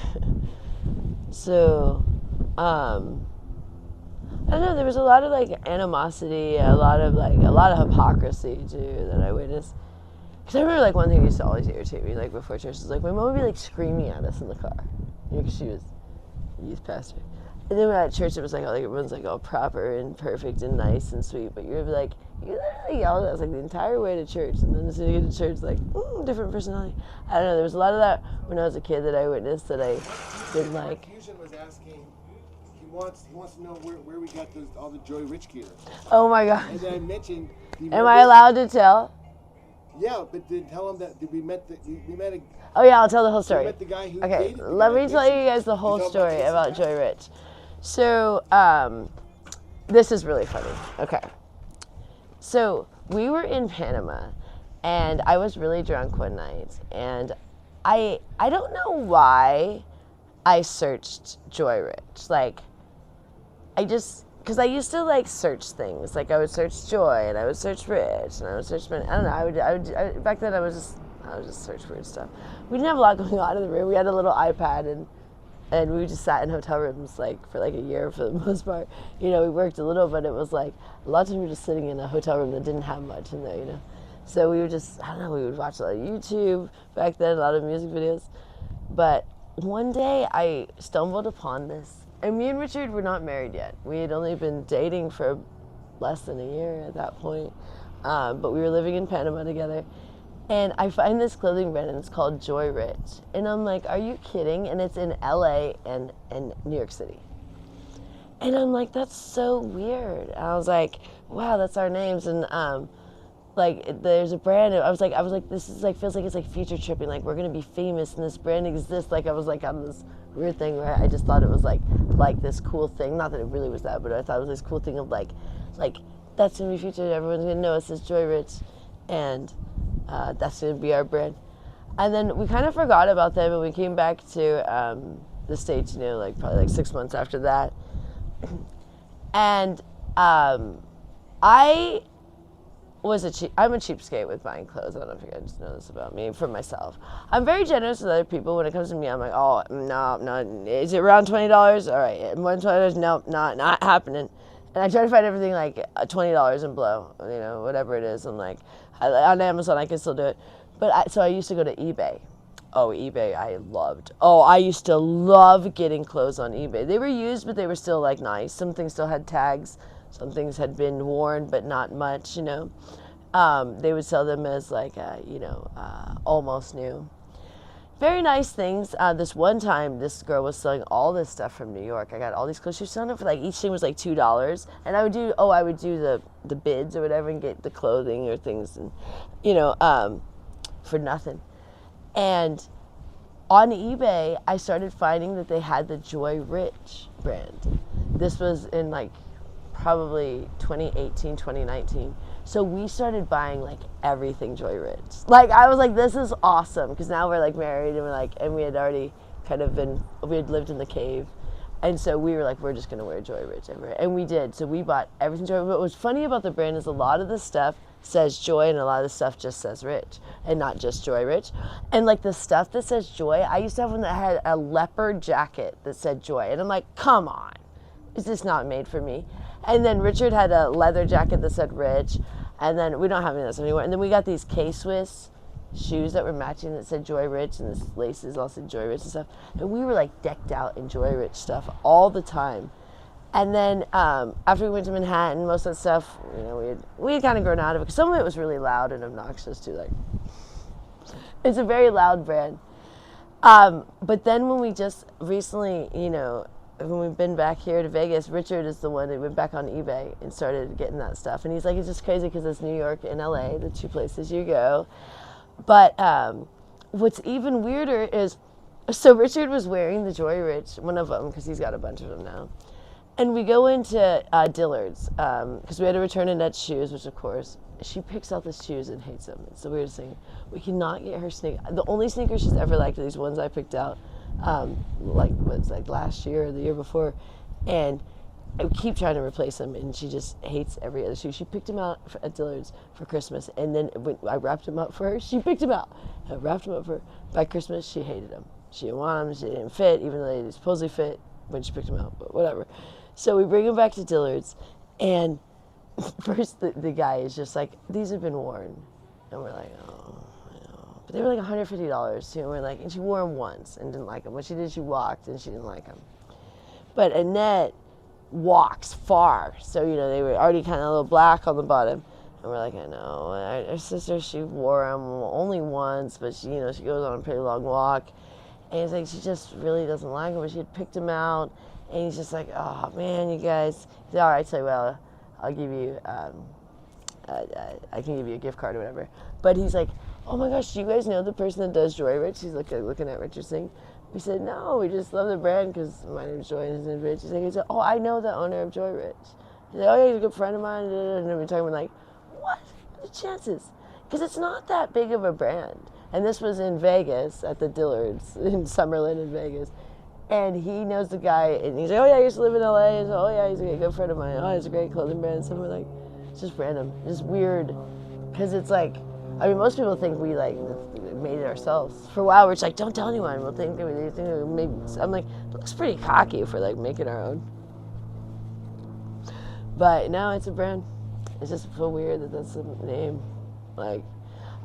So, I don't know, there was a lot of like animosity, a lot of hypocrisy too that I witnessed. Because I remember like one thing used to always irritate me, like before church, is like my mom would be like screaming at us in the car, you know, because she was a youth pastor. And then at church it was like, everyone's like all proper and perfect and nice and sweet, but you'd be like, you literally yelled at us like the entire way to church, and then as soon as you get to church, like, different personality. I don't know, there was a lot of that when I was a kid that I witnessed that I didn't like. Fusion was asking, he wants to know where we got all the Joy Rich gear. Oh my God. And then I mentioned, am I allowed to tell? Yeah, but then tell him that we met a. Oh yeah, I'll tell the whole story. We met the guy who okay, dated let me tell you guys the whole story about Joy Rich. So, this is really funny. Okay. So, we were in Panama, and I was really drunk one night, and I don't know why I searched Joy Rich. Like, because I used to, like, search things. Like, I would search Joy, and I would search Rich, and I would search, I don't know, back then I would just search weird stuff. We didn't have a lot going on in the room. We had a little iPad, and we just sat in hotel rooms, like, for, like, a year for the most part. You know, we worked a little, but it was, like, a lot of times we were just sitting in a hotel room that didn't have much in there, you know. So we would just, I don't know, we would watch a lot of YouTube back then, a lot of music videos. But one day I stumbled upon this, and me and Richard were not married yet. We had only been dating for less than a year at that point, but we were living in Panama together. And I find this clothing brand, and it's called Joy Rich. And I'm like, are you kidding? And it's in LA and New York City. And I'm like, that's so weird. And I was like, wow, that's our names. And like, there's a brand. I was like, this is like, feels like it's like future tripping. Like, we're gonna be famous, and this brand exists. Like, I was like on this weird thing where I just thought it was like this cool thing. Not that it really was that, but I thought it was this cool thing of like that's gonna be future. Everyone's gonna know us as Joy Rich, and that's going to be our brand. And then we kind of forgot about them, and we came back to the States, you know, like probably like 6 months after that. And I'm a cheapskate with buying clothes. I don't know if you guys know this about me, for myself. I'm very generous with other people. When it comes to me, I'm like, oh, no, is it around $20? All right, more than $20? No, not happening. And I try to find everything like $20 and below, you know, whatever it is. I'm like, on Amazon I can still do it. But so I used to go to eBay. Oh, eBay I loved. Oh, I used to love getting clothes on eBay. They were used, but they were still like nice. Some things still had tags. Some things had been worn, but not much, you know. They would sell them as like, almost new. Very nice things. This one time, this girl was selling all this stuff from New York. I got all these clothes. She was selling it for like, each thing was like $2. And I would do the bids or whatever and get the clothing or things, and, you know, for nothing. And on eBay, I started finding that they had the Joy Rich brand. This was in like probably 2018, 2019. So we started buying like everything Joy Rich. Like I was like, this is awesome, because now we're like married and we had already we had lived in the cave. And so we were like, we're just gonna wear Joy Rich everywhere. And we did. So we bought everything Joy Rich. But what's funny about the brand is a lot of the stuff says Joy and a lot of the stuff just says Rich and not just Joy Rich. And like the stuff that says Joy, I used to have one that had a leopard jacket that said Joy. And I'm like, come on, is this not made for me? And then Richard had a leather jacket that said Rich. And then we don't have any of this anymore. And then we got these K-Swiss shoes that were matching that said Joy Rich, and the laces all said Joy Rich and stuff. And we were like decked out in Joy Rich stuff all the time. And then after we went to Manhattan, most of that stuff, you know, we had kind of grown out of it, because some of it was really loud and obnoxious too. Like, it's a very loud brand. But then when we just recently, you know, when we've been back here to Vegas, Richard is the one that went back on eBay and started getting that stuff. And he's like, it's just crazy because it's New York and LA, the two places you go. But what's even weirder is, so Richard was wearing the Joy Rich, one of them, because he's got a bunch of them now. And we go into Dillard's, because we had to return Annette's shoes, which of course, she picks out the shoes and hates them. It's the weirdest thing. We cannot get her sneakers. The only sneakers she's ever liked are these ones I picked out, like last year or the year before. And I keep trying to replace them, and she just hates every other shoe. She picked them out at Dillard's for Christmas, and then when I wrapped them up for her, she picked them out. I wrapped them up for her. By Christmas, she hated them. She didn't want them. She didn't fit, even though they supposedly fit when she picked them out, but whatever. So we bring them back to Dillard's, and first the guy is just like, these have been worn. And we're like, oh, I know. But they were like $150 too, and we're like, and she wore them once and didn't like them. What she did, she walked, and she didn't like them. But Annette walks far, so, you know, they were already kind of a little black on the bottom. And we're like, I know. Our sister, she wore them only once, but she, you know, she goes on a pretty long walk. And he's like, she just really doesn't like them, but she had picked them out. And he's just like, oh, man, you guys. He's like, all right, so, well, I'll give you, I can give you a gift card or whatever. But he's like, oh, my gosh, do you guys know the person that does Joy Rich? He's looking at Richard's thing. We said, no, we just love the brand because my name's Joy and his name's Rich. He said, oh, I know the owner of Joy Rich. He's like, oh, yeah, he's a good friend of mine. And then we're talking, we're like, what are the chances? Because it's not that big of a brand. And this was in Vegas at the Dillard's in Summerlin in Vegas. And he knows the guy, and he's like, oh yeah, I used to live in LA. And so, oh yeah, he's a good friend of mine. Oh, he's a great clothing brand. So we're like, it's just random. It's just weird. Because it's like, I mean, most people think we like made it ourselves. For a while, we're just like, don't tell anyone. We'll think that we maybe. I'm like, it looks pretty cocky if we're like making our own. But no, it's a brand. It's just so weird that that's the name. Like,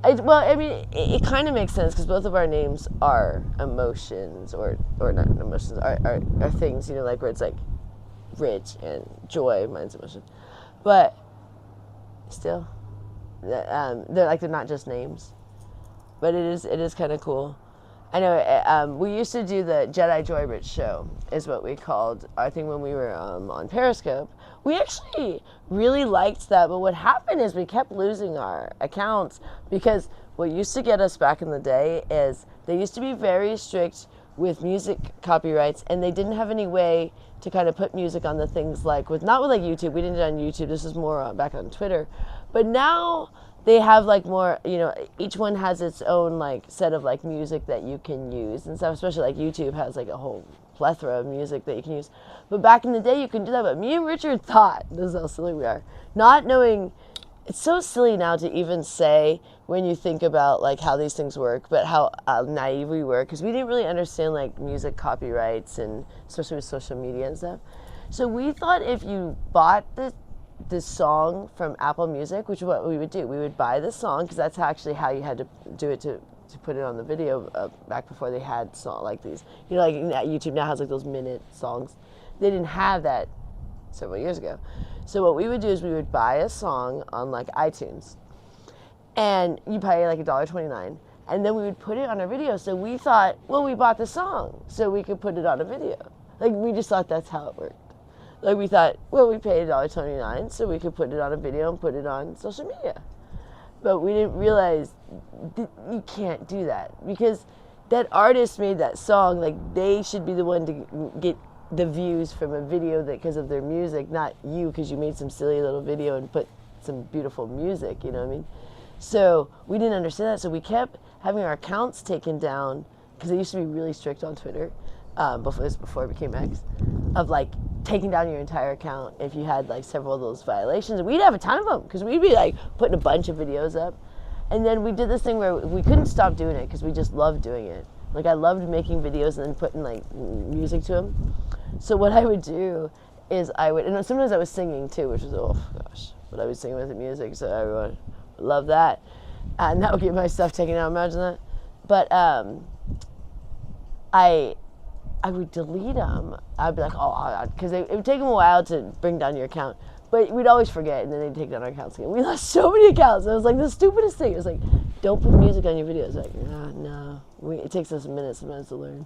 it kind of makes sense because both of our names are emotions, or not emotions, are things, you know, like where it's like Rich and Joy, mine's emotion. But still, they're not just names. But it is kind of cool. I know we used to do the Jedi Joy Rich show, is what we called our thing when we were on Periscope. We actually really liked that, but what happened is we kept losing our accounts because what used to get us back in the day is they used to be very strict with music copyrights, and they didn't have any way to kind of put music on the things not with like YouTube. We didn't do it on YouTube. This is more back on Twitter. But now they have like more, you know, each one has its own like set of like music that you can use and stuff, especially like YouTube has like a whole plethora of music that you can use. But back in the day you couldn't do that. But me and Richard thought, this is how silly we are, not knowing, it's so silly now to even say when you think about like how these things work, but how naive we were, because we didn't really understand like music copyrights, and especially with social media and stuff. So we thought if you bought the song from Apple Music, which is what we would do, we would buy the song because that's actually how you had to do it to put it on the video back before they had song like these. You know, like YouTube now has like those minute songs. They didn't have that several years ago. So what we would do is we would buy a song on like iTunes, and you pay like $1.29, and then we would put it on our video. So we thought, well, we bought the song so we could put it on a video. Like we just thought that's how it worked. Like we thought, well, we paid $1.29 so we could put it on a video and put it on social media. But we didn't realize you can't do that because that artist made that song. Like they should be the one to get the views from a video because of their music, not you because you made some silly little video and put some beautiful music, you know what I mean? So we didn't understand that, so we kept having our accounts taken down because they used to be really strict on Twitter before it became X, of like taking down your entire account if you had like several of those violations. We'd have a ton of them because we'd be like putting a bunch of videos up, and then we did this thing where we couldn't stop doing it because we just loved doing it. Like I loved making videos and then putting like music to them. So what I would do is and sometimes I was singing too, which was, oh gosh, but I was singing with the music, so everyone would love that. And that would get my stuff taken out, imagine that. But I would delete them. I'd be like, oh, because it would take them a while to bring down your account. But we'd always forget, and then they'd take down our accounts again. We lost so many accounts. It was like the stupidest thing. It was like, don't put music on your videos. Like, no. It takes us minutes sometimes to learn.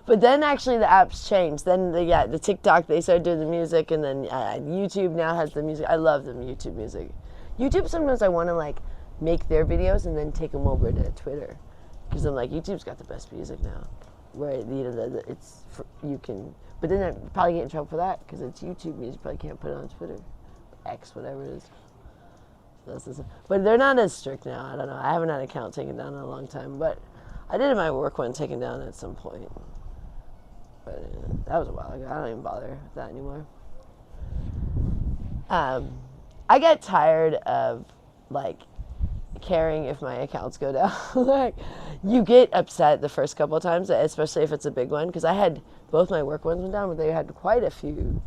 But then actually the apps changed. Then the TikTok, they started doing the music, and then YouTube now has the music. I love the YouTube music. YouTube, sometimes I want to like make their videos and then take them over to Twitter, because I'm like, YouTube's got the best music now, where you can. But then I'd probably get in trouble for that because it's YouTube music. You probably can't put it on Twitter, X, whatever it is. But they're not as strict now. I don't know. I haven't had an account taken down in a long time, but I did have my work one taken down at some point. But that was a while ago. I don't even bother with that anymore. I get tired of like caring if my accounts go down. Like, you get upset the first couple of times, especially if it's a big one, because I had both my work ones went down, but they had quite a few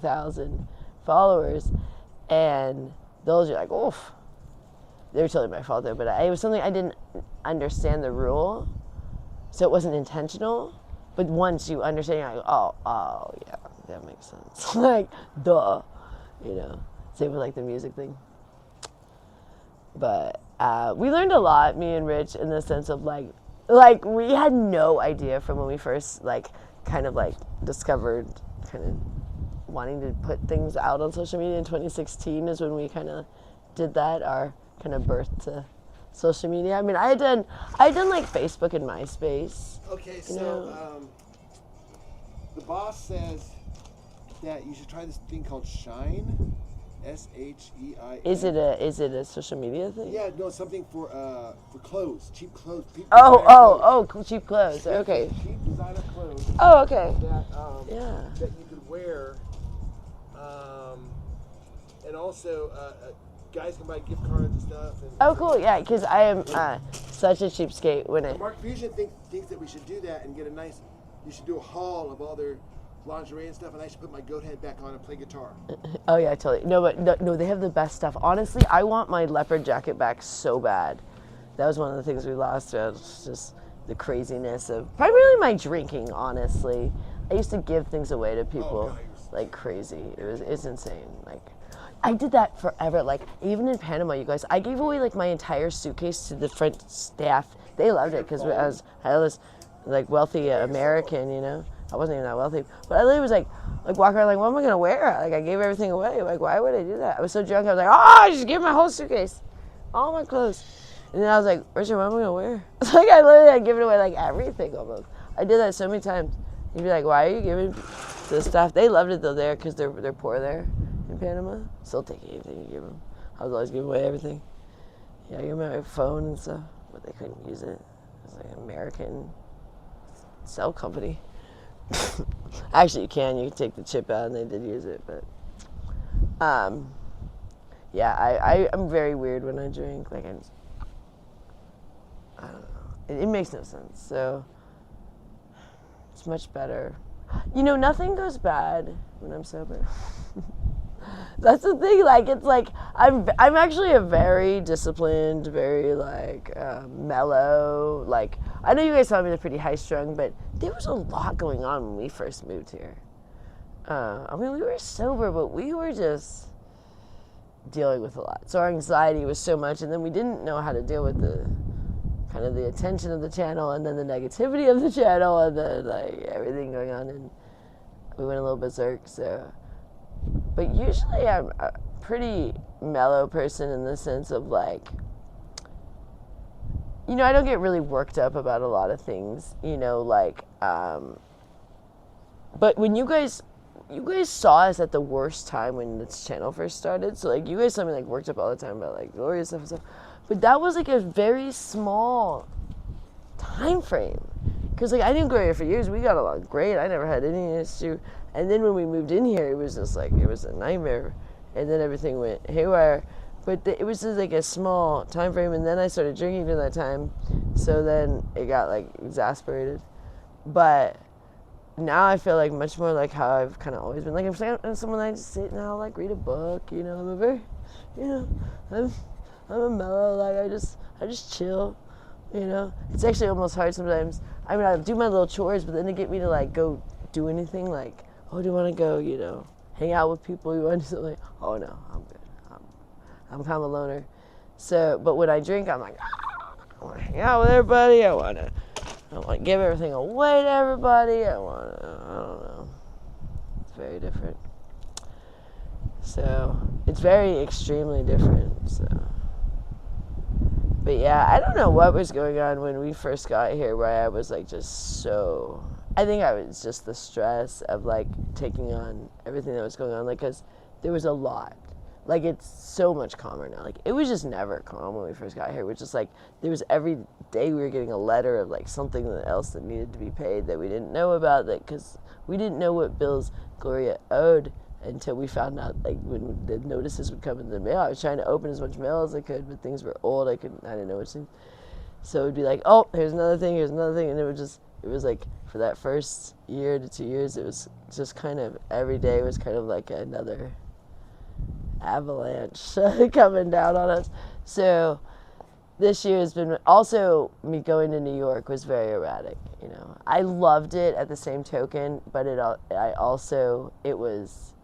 thousand followers, and those are like, oof. They were totally my fault though, but it was something I didn't understand the rule, so it wasn't intentional. But once you understand, you're like, oh yeah, that makes sense. Like, duh, Same with like the music thing. But we learned a lot, me and Rich, in the sense of like we had no idea from when we first kind of discovered kind of wanting to put things out on social media in 2016 is when we kind of did that, our kind of birth to social media. I mean, I had done like Facebook and MySpace. Okay, so the boss says that you should try this thing called Shine, SHEIN. Is it a social media thing? Yeah, no, something for clothes, cheap clothes. Cheap clothes. Okay. Cheap designer clothes. Oh, okay. That you could wear, and also guys can buy gift cards and stuff. Oh, cool. Yeah, because I am such a cheapskate when it. Mark Fusion thinks that we should do that and get a nice. You should do a haul of all their lingerie and stuff, and I should put my goat head back on and play guitar. Oh yeah, totally. No, they have the best stuff. Honestly, I want my leopard jacket back so bad. That was one of the things we lost. It was just the craziness of primarily my drinking. Honestly, I used to give things away to people like crazy. It's insane. Like, I did that forever. Like, even in Panama, you guys, I gave away like my entire suitcase to the front staff. They loved it because I was like wealthy American, I wasn't even that wealthy, but I literally was like walking around like, what am I gonna wear? Like, I gave everything away. Like, why would I do that? I was so drunk. I was like, I just gave my whole suitcase, all my clothes, and then I was like, Richard, what am I gonna wear? It's like I literally had given away like everything almost. I did that so many times. You'd be like, why are you giving this stuff? They loved it though there because they're poor there in Panama. Still take anything you give them. I was always giving away everything. Yeah, I gave them my phone and stuff, but they couldn't use it. It was like an American cell company. Actually, you can take the chip out, and they did use it, but yeah, I'm very weird when I drink. Like, I don't know. It makes no sense. So it's much better. You know, nothing goes bad when I'm sober. That's the thing. Like, it's like I'm actually a very disciplined, very like mellow. Like, I know you guys saw me pretty high strung, but there was a lot going on when we first moved here. I mean, we were sober, but we were just dealing with a lot. So our anxiety was so much, and then we didn't know how to deal with the kind of the attention of the channel, and then the negativity of the channel, and then like everything going on, and we went a little berserk. So, but usually I'm a pretty mellow person in the sense of like, you know, I don't get really worked up about a lot of things, you know, like, but when you guys saw us at the worst time when this channel first started, so like you guys saw me like worked up all the time about like Gloria stuff and stuff, but that was like a very small time frame, because like I knew Gloria for years, we got along great, I never had any issue, and then when we moved in here, it was just like, it was a nightmare, and then everything went haywire, but it was just like a small time frame, and then I started drinking during that time, so then it got like exasperated, but now I feel like much more like how I've kind of always been. Like, if I'm someone, I just sit and I'll like read a book, you know, I'm a very, you know, I'm a mellow, like I just chill, you know. It's actually almost hard sometimes. I mean, I do my little chores, but then to get me to like go do anything, like, oh, do you want to go, you know, hang out with people, you want to do something, oh no, I'm good, I'm kind of a loner. So, but when I drink, I'm like, I want to hang out with everybody, I want to give everything away to everybody. I don't know. It's very different. So, it's very extremely different. So, but yeah, I don't know what was going on when we first got here, where I was like just so, I think I was just the stress of like taking on everything that was going on, like, because there was a lot. Like, it's so much calmer now. Like, it was just never calm when we first got here. It was just like, there was every day we were getting a letter of like something else that needed to be paid that we didn't know about, that because we didn't know what bills Gloria owed until we found out, like, when the notices would come in the mail. I was trying to open as much mail as I could, but things were old. I didn't know which things. So it would be like, oh, here's another thing, and it was like, for that first year to 2 years, it was just kind of, every day was kind of like another avalanche coming down on us. So this year has been, also me going to New York was very erratic, you know. I loved it at the same token, but it was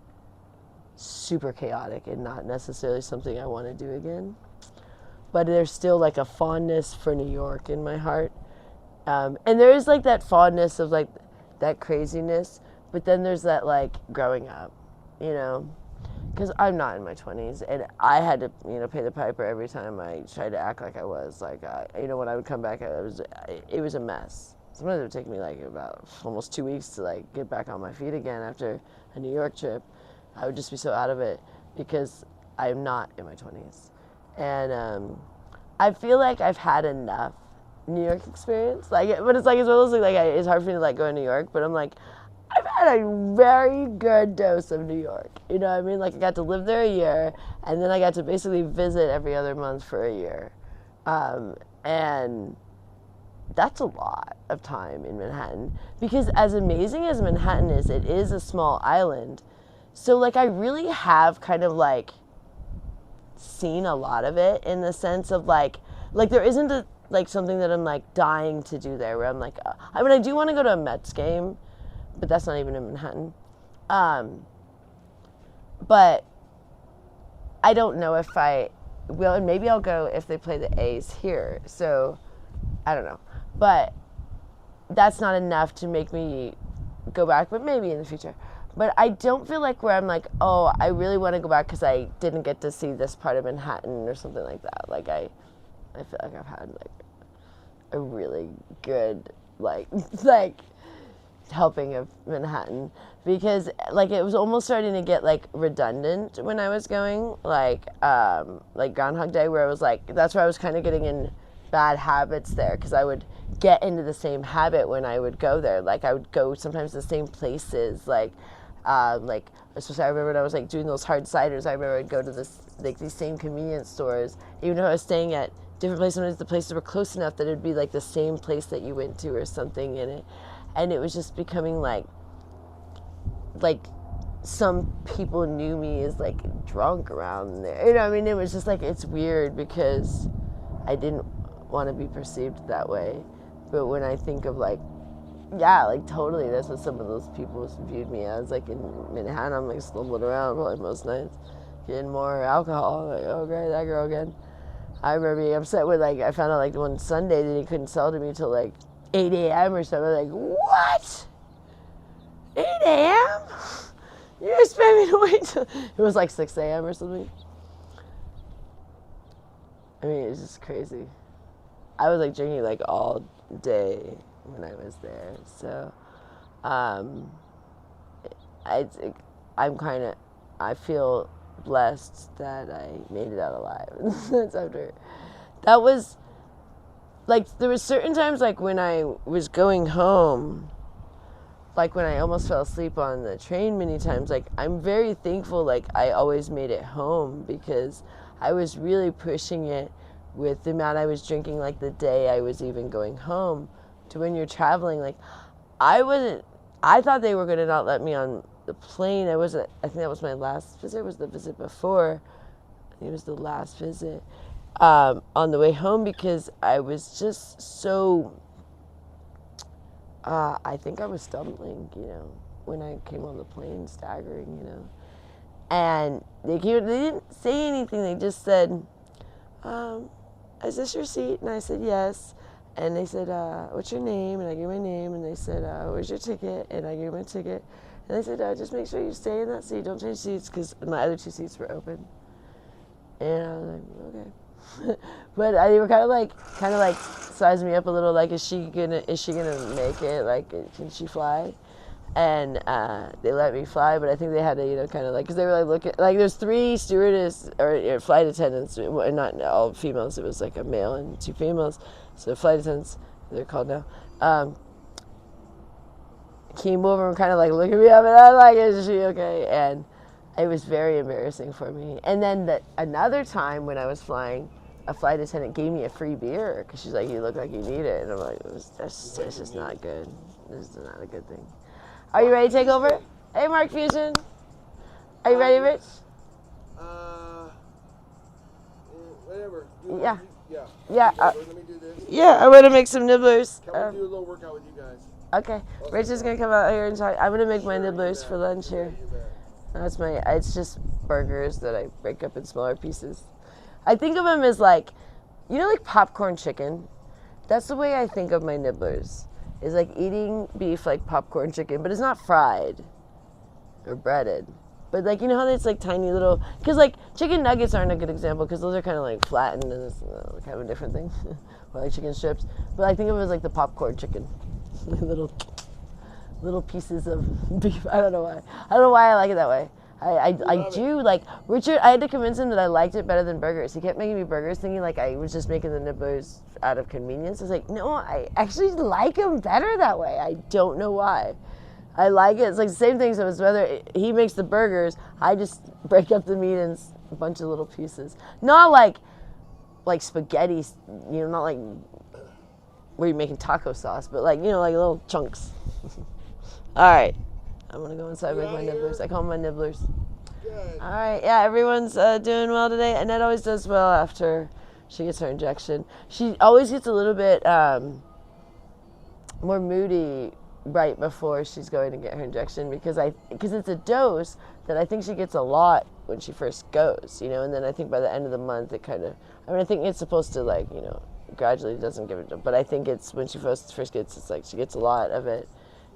super chaotic and not necessarily something I want to do again. But there's still like a fondness for New York in my heart, and there is like that fondness of like that craziness, but then there's that like growing up, you know. Because I'm not in my 20s, and I had to, you know, pay the piper every time I tried to act like I was. Like, you know, when I would come back, it was a mess. Sometimes it would take me like about almost 2 weeks to like get back on my feet again after a New York trip. I would just be so out of it because I'm not in my 20s, and I feel like I've had enough New York experience. Like, but it's like, it's one of those things, like, it's hard for me to like go to New York, but I'm like, I've had a very good dose of New York. You know what I mean? Like, I got to live there a year, and then I got to basically visit every other month for a year. And that's a lot of time in Manhattan. Because as amazing as Manhattan is, it is a small island. So, like, I really have kind of, like, seen a lot of it in the sense of, like there isn't, like, something that I'm, like, dying to do there, where I'm like, I mean, I do want to go to a Mets game, but that's not even in Manhattan. But I don't know if I will, and maybe I'll go if they play the A's here. So I don't know. But that's not enough to make me go back, but maybe in the future. But I don't feel like where I'm like, oh, I really want to go back because I didn't get to see this part of Manhattan or something like that. Like, I feel like I've had like a really good like helping of Manhattan, because like it was almost starting to get like redundant when I was going, like Groundhog Day, where I was like, that's where I was kind of getting in bad habits there, because I would get into the same habit when I would go there. Like, I would go sometimes to the same places, especially I remember when I was like doing those hard ciders, I remember I'd go to these same convenience stores, even though I was staying at different places. Sometimes the places were close enough that it'd be like the same place that you went to or something in it. And it was just becoming like like some people knew me as like drunk around there. You know, I mean, it was just like, it's weird because I didn't want to be perceived that way. But when I think of like, yeah, like totally, that's what some of those people viewed me as. Like in Manhattan, I'm like stumbling around probably most nights, getting more alcohol. Like, oh great, that girl again. I remember being upset with like, I found out like one Sunday that he couldn't sell to me till like 8 a.m. or something. Like, what? 8 a.m.? You expect me to wait till... It was like 6 a.m. or something. I mean, it's just crazy. I was like drinking like all day when I was there. So, I feel blessed that I made it out alive. That's after. That was, like, there was certain times like when I was going home, like when I almost fell asleep on the train many times, like I'm very thankful like I always made it home because I was really pushing it with the amount I was drinking like the day I was even going home to when you're traveling. Like I thought they were going to not let me on the plane. I think that was my last visit, was the visit before. I think it was the last visit on the way home because I was just so... I think I was stumbling, you know, when I came on the plane, staggering, you know. And they didn't say anything. They just said, is this your seat? And I said, yes. And they said, what's your name? And I gave my name. And they said, where's your ticket? And I gave my ticket. And they said, just make sure you stay in that seat. Don't change seats, because my other two seats were open. And I was like, okay. But they were kind of like sizing me up a little, like, is she gonna make it? Like, can she fly? And they let me fly, but I think they had to, you know, kind of like, because they were like looking, like, there's 3 stewardess or flight attendants, not all females. It was like a male and 2 females. So flight attendants, they're called now, came over and kind of like looking me up, and I was like, is she okay? And it was very embarrassing for me. And then another time when I was flying, a flight attendant gave me a free beer because she's like, you look like you need it. And I'm like, that's just not good. This is not a good thing. Are you ready to take over? Hey, Mark Fusion. Are you ready, Rich? Whatever. Yeah. Yeah. Let me do this. Yeah, I'm going to make some nibblers. Can we do a little workout with you guys? Okay. Rich is going to come out here and talk. I'm going to make my nibblers for lunch here. It's just burgers that I break up in smaller pieces. I think of them as like, you know, like popcorn chicken. That's the way I think of my nibblers. Is like eating beef like popcorn chicken, but it's not fried or breaded. But like, you know how it's like tiny little, because like chicken nuggets aren't a good example because those are kind of like flattened and it's kind of a different thing. Or like chicken strips. But I think of it as like the popcorn chicken. little pieces of beef. I don't know why I like it that way. I do, like, Richard, I had to convince him that I liked it better than burgers. He kept making me burgers, thinking like I was just making the nibblers out of convenience. I was like, no, I actually like them better that way. I don't know why. I like it. It's like the same thing. So it's whether he makes the burgers, I just break up the meat in a bunch of little pieces. Not like spaghetti, you know, not like where you're making taco sauce, but like, you know, like little chunks. All right. I'm going to go inside and make my nibblers. I call them my nibblers. Good. All right. Yeah, everyone's doing well today. Annette always does well after she gets her injection. She always gets a little bit more moody right before she's going to get her injection because it's a dose that I think she gets a lot when she first goes, you know, and then I think by the end of the month it kind of, I think it's supposed to, like, you know, gradually doesn't give it, but I think it's when she first gets, it's like she gets a lot of it,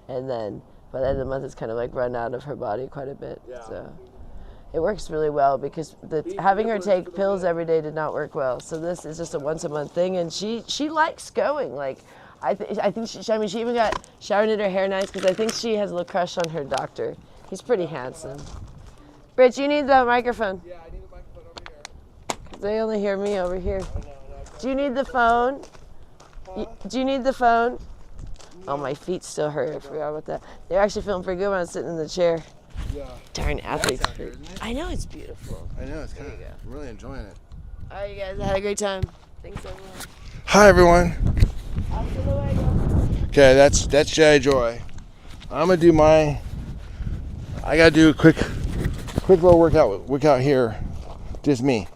and then by the end of the month, it's kind of like run out of her body quite a bit. Yeah. So it works really well because having her take pills every day did not work well. So this is just a once a month thing, and she likes going. Like I think she even got showered and did her hair nice because I think she has a little crush on her doctor. He's pretty handsome. Rich, you need the microphone. Yeah, I need the microphone over here. Because they only hear me over here. Do you need the phone? Huh? Do you need the phone? Oh, my feet still hurt. I forgot about that. They're actually feeling pretty good when I was sitting in the chair. Yeah. Darn athlete's feet. I know, it's beautiful. I know, it's kind of, I'm really enjoying it. All right, you guys, I had a great time. Thanks, everyone. Hi, everyone. Hasta luego. Okay, that's Jedi Joy. I'm going to do my I gotta do a quick little workout here. Just me.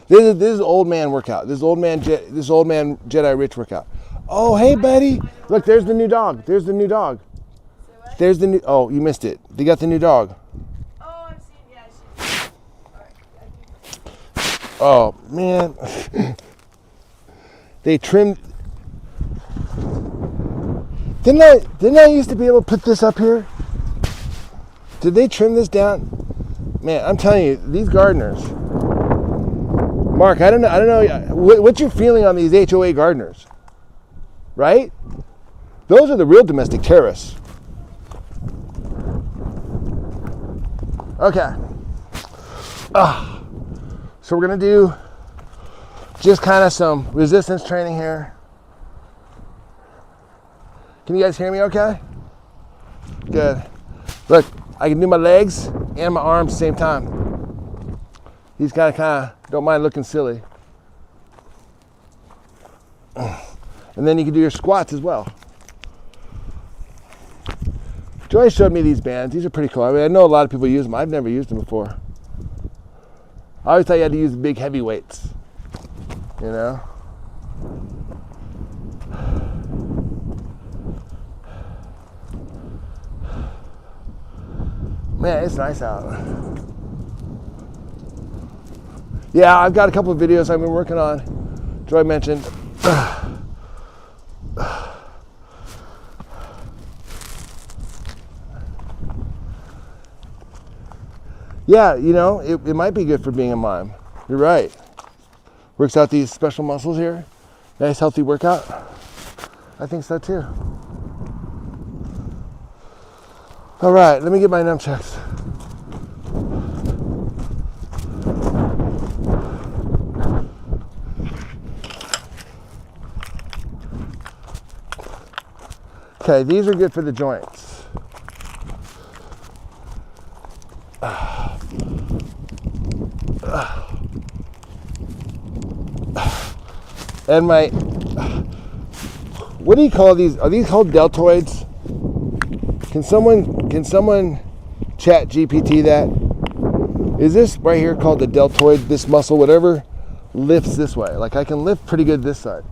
This is old man workout. This old man Jedi Rich workout. Oh, hey, buddy. Look, there's the new dog. There's the new dog. There's the new. Oh, you missed it. They got the new dog. Oh, I've seen. Yeah, I've seen. Oh man. They trimmed. Didn't I used to be able to put this up here? Did they trim this down? Man, I'm telling you, these gardeners. Mark, I don't know. What's your feeling on these HOA gardeners? Right? Those are the real domestic terrorists. Okay. So we're gonna do just kind of some resistance training here. Can you guys hear me okay? Good. Look, I can do my legs and my arms at the same time. These guys kind of don't mind looking silly. And then you can do your squats as well. Joy showed me these bands. These are pretty cool. I mean, I know a lot of people use them. I've never used them before. I always thought you had to use big heavy weights, you know? Man, it's nice out. Yeah, I've got a couple of videos I've been working on. Joy mentioned. Yeah, you know, it might be good for being a mom. You're right. Works out these special muscles here. Nice healthy workout. I think so too. All right, let me get my nunchucks. Okay, these are good for the joints. And my, what do you call these? Are these called deltoids? Can someone chat GPT that? Is this right here called the deltoid? This muscle, whatever lifts this way. Like I can lift pretty good this side.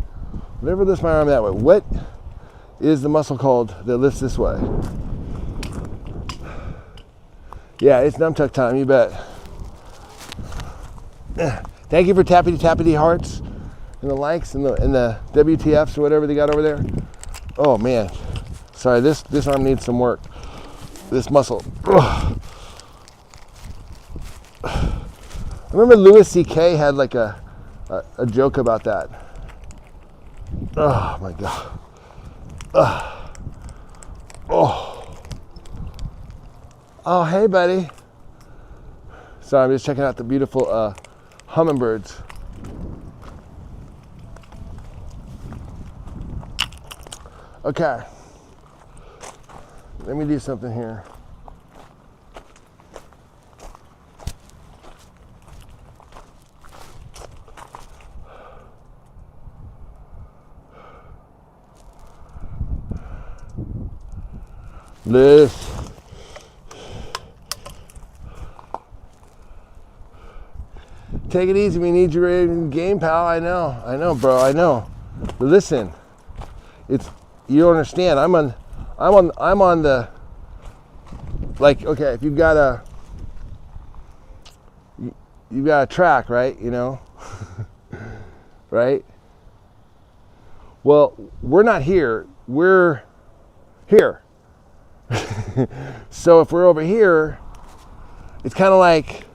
Whatever lifts my arm that way. What is the muscle called that lifts this way? Yeah, it's nunchuck time, you bet. Thank you for tappity hearts and the likes and the WTFs or whatever they got over there. Oh man, sorry, this arm needs some work. This muscle. Ugh. I remember Louis C.K. had like a joke about that. Oh my God. Oh, hey buddy. Sorry, I'm just checking out the beautiful hummingbirds. Okay, let me do something here. Lift. Take it easy. We need you ready in the game, pal. I know, bro. I know. But listen, you don't understand. I'm on the, like, okay, if you've got a track, right? You know, right? Well, we're not here. We're here. So if we're over here, it's kind of like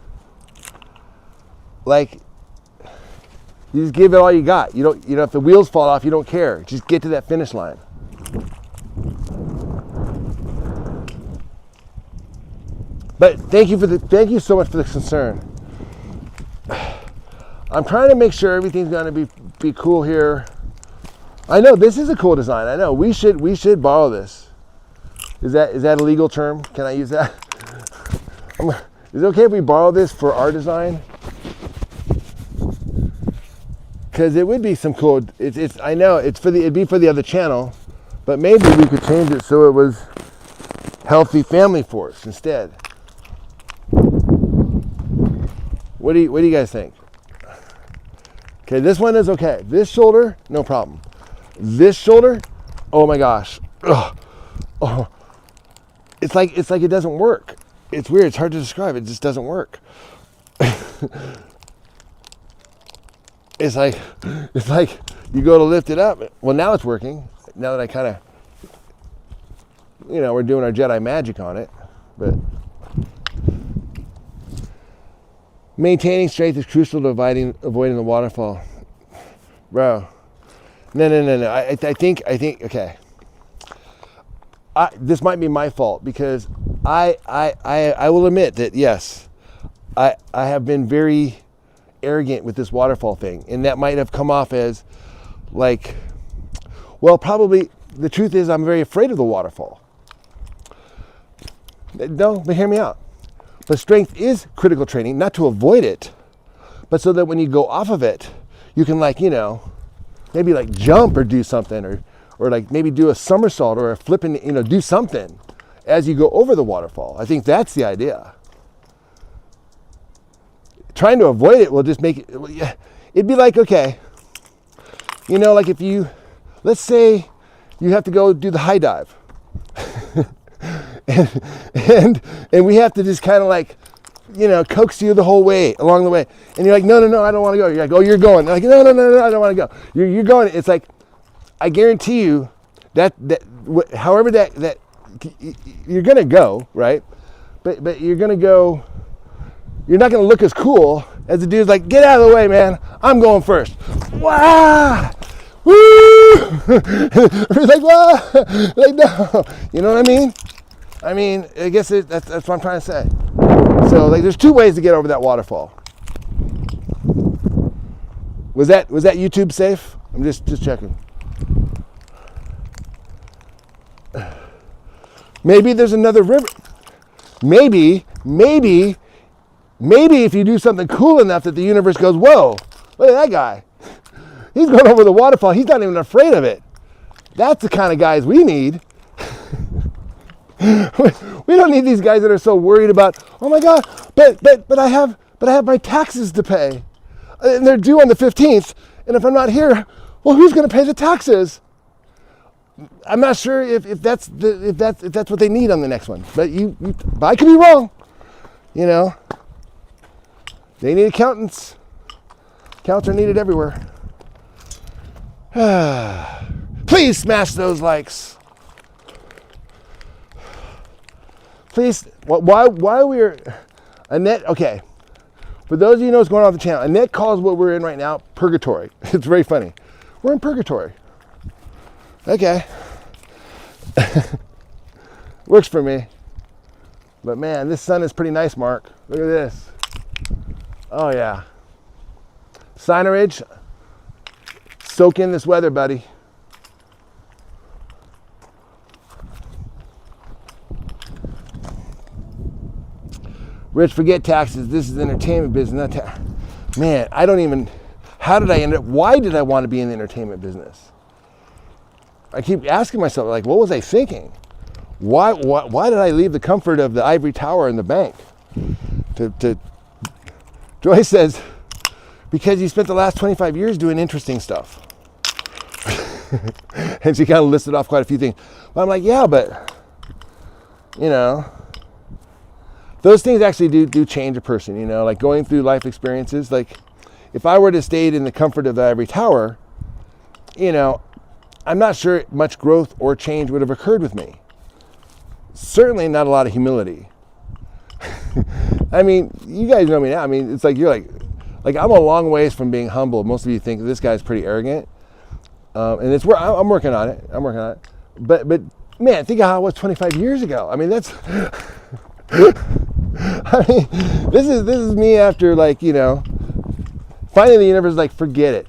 you just give it all you got. You don't, if the wheels fall off, you don't care. Just get to that finish line. But thank you so much for the concern. I'm trying to make sure everything's going to be cool here. I know this is a cool design. I know we should borrow this. Is that a legal term? Can I use that? Is it okay if we borrow this for our design? Because it would be some cool. I know it'd be for the other channel, but maybe we could change it so it was HealthyFamilyForce instead. What do you guys think? Okay, this one is okay. This shoulder, no problem. This shoulder, oh my gosh. Ugh. Oh. It's like it doesn't work. It's weird. It's hard to describe. It just doesn't work. It's like you go to lift it up. Well, now it's working. Now that I kind of, we're doing our Jedi magic on it. But maintaining strength is crucial to avoiding the waterfall. Bro, no. I think, okay. This might be my fault because I will admit that, yes, I have been very arrogant with this waterfall thing. And that might have come off as like, well, probably the truth is I'm very afraid of the waterfall. No, but hear me out. But strength is critical training, not to avoid it, but so that when you go off of it, you can maybe jump or do something or maybe do a somersault or a flipping, do something as you go over the waterfall. I think that's the idea. Trying to avoid it will just make it, it'd be like, okay, if you, let's say you have to go do the high dive and we have to just kind of coax you the whole way along the way. And you're like, no, I don't want to go. You're like, oh, you're going. They're like, no, I don't want to go. You're going. It's like, I guarantee you that however that you're going to go, right? But you're going to go, you're not going to look as cool as the dude's like, get out of the way, man. I'm going first. Wow. Woo! Like, wow. Like, no. You know what I mean? I guess that's what I'm trying to say. So, there's two ways to get over that waterfall. Was that YouTube safe? I'm just checking. Maybe there's another river. Maybe if you do something cool enough that the universe goes, whoa, look at that guy. He's going over the waterfall. He's not even afraid of it. That's the kind of guys we need. We don't need these guys that are so worried about, oh my God, but I have my taxes to pay. And they're due on the 15th. And if I'm not here, well, who's going to pay the taxes? I'm not sure if that's what they need on the next one. But I could be wrong. They need accountants. Accountants are needed everywhere. Please smash those likes. Please, while we're, Annette, okay. For those of you who know what's going on with the channel, Annette calls what we're in right now purgatory. It's very funny. We're in purgatory. Okay. Works for me. But man, this sun is pretty nice, Mark. Look at this. Oh yeah. Signerage. Soak in this weather, buddy. Rich, forget taxes. This is entertainment business. Man, I don't even, how did I end up, why did I want to be in the entertainment business? I keep asking myself, what was I thinking? Why did I leave the comfort of the ivory tower in the bank? Joy says, because you spent the last 25 years doing interesting stuff. And she kind of listed off quite a few things. But I'm like, yeah, but, those things actually do change a person, like going through life experiences. Like if I were to stay in the comfort of the ivory tower, I'm not sure much growth or change would have occurred with me. Certainly not a lot of humility. You guys know me now. It's like you're like I'm a long ways from being humble. Most of you think this guy's pretty arrogant, and it's where I'm working on it. But man, think of how it was 25 years ago. That's. This is me after finally the universe is like, forget it.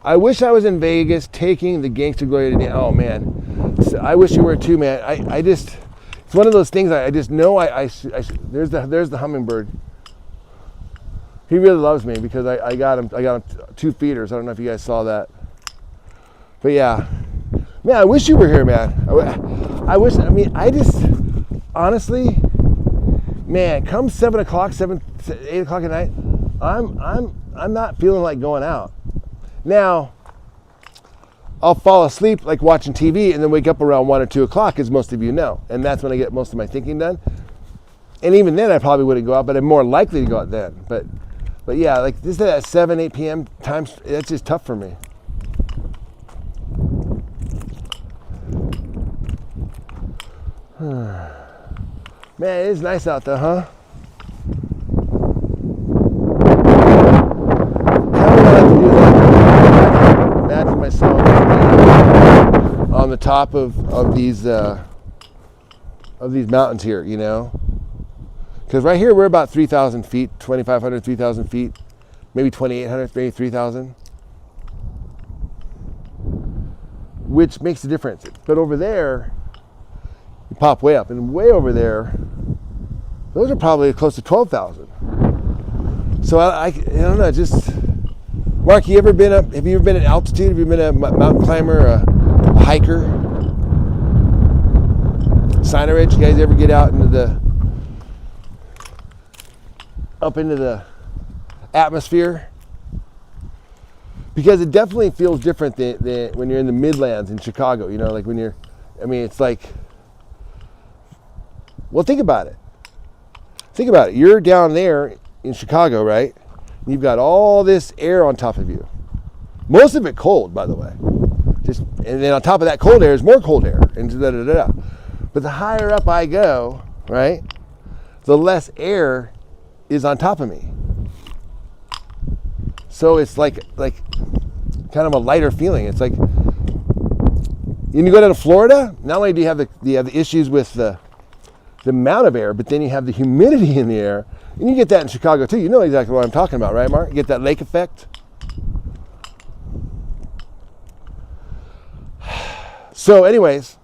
I wish I was in Vegas taking the Gangster Glory to dance. Oh man, I wish you were too, man. I just, it's one of those things I just know there's the hummingbird. He really loves me because I got him 2 feeders. I don't know if you guys saw that. But yeah, Man, I wish you were here, man. I wish. I mean, I just honestly, man, come 7 o'clock, 8 o'clock at night, I'm not feeling like going out. Now, I'll fall asleep like watching TV and then wake up around 1 or 2 o'clock, as most of you know, and that's when I get most of my thinking done. And even then, I probably wouldn't go out, but I'm more likely to go out then. But yeah, like this at 7, 8 p.m. times, that's just tough for me. Man, it is nice out there, huh? Kind of like to do that. Imagine myself on the top of these mountains here, you know? Because right here we're about 3,000 feet, 2,500, 3,000 feet, maybe 2,800, maybe 3,000, which makes a difference. But over there, you pop way up, and way over there, those are probably close to 12,000. So I don't know, just, Mark, you ever been up, have you ever been at altitude? Have you been a mountain climber, a hiker? Sinai Ridge, you guys ever get out into up into the atmosphere? Because it definitely feels different than when you're in the Midlands in Chicago, you know, like when you're, I mean, it's like, well, think about it. Think about it. You're down there in Chicago, right? You've got all this air on top of you. Most of it cold, by the way. And then on top of that cold air is more cold air. And da-da-da-da. But the higher up I go, right, the less air is on top of me. So it's like kind of a lighter feeling. It's like, when you go down to Florida, not only do you have the issues with the amount of air, but then you have the humidity in the air, and you get that in Chicago too. You know exactly what I'm talking about, right, Mark? You get that lake effect. So anyways,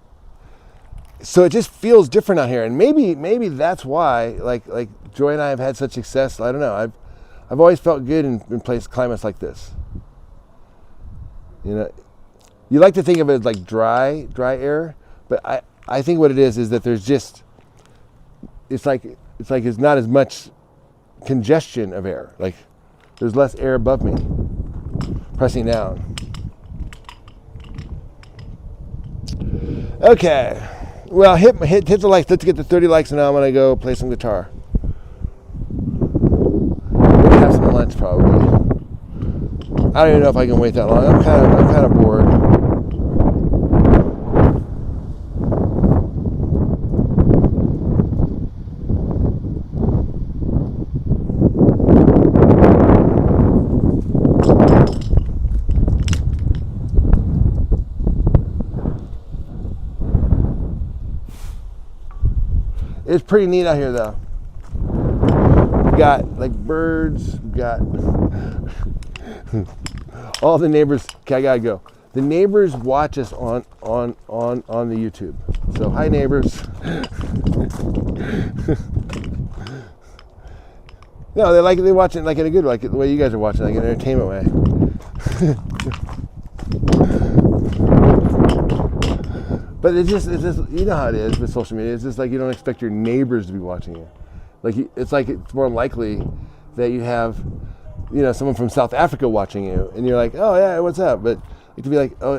so it just feels different out here, and maybe that's why like Joy and I have had such success. I don't know. I've always felt good in climates like this. You know, you like to think of it as like dry air, but I think what it is that there's just, it's like it's not as much congestion of air. Like there's less air above me pressing down. Okay, well, hit the likes. Let's get to 30 likes, and now I'm gonna go play some guitar. Maybe have some lunch, probably. I don't even know if I can wait that long. I'm kind of bored. It's pretty neat out here, though. We got like birds. We got all the neighbors. Okay, I gotta go. The neighbors watch us on the YouTube. So hi, neighbors. No, they watch it like in a good way, like the way you guys are watching, like in an entertainment way. But it's just, you know how it is with social media. It's just like you don't expect your neighbors to be watching you. Like it's more likely that you have, you know, someone from South Africa watching you, and you're like, oh yeah, what's up? But it could be like, oh,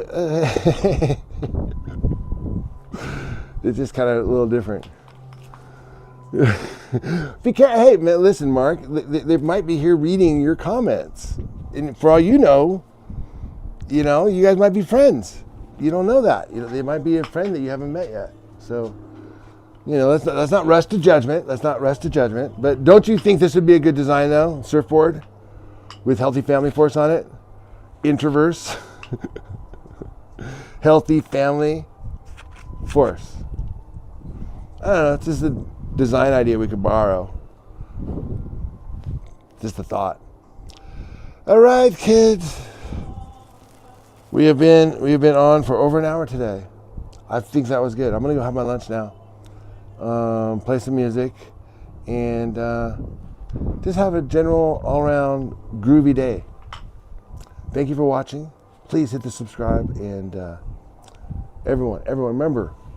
it's just kind of a little different. Hey, man, listen, Mark, they might be here reading your comments, and for all you know, you guys might be friends. You don't know that. They might be a friend that you haven't met yet. So, let's not rush to judgment. But don't you think this would be a good design, though? Surfboard with Healthy Family Force on it. Introverse. Healthy Family Force. I don't know. It's just a design idea we could borrow. Just a thought. All right, kids. We have been on for over an hour today. I think that was good. I'm gonna go have my lunch now. Play some music, and just have a general all-around groovy day. Thank you for watching. Please hit the subscribe, and Everyone,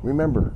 remember.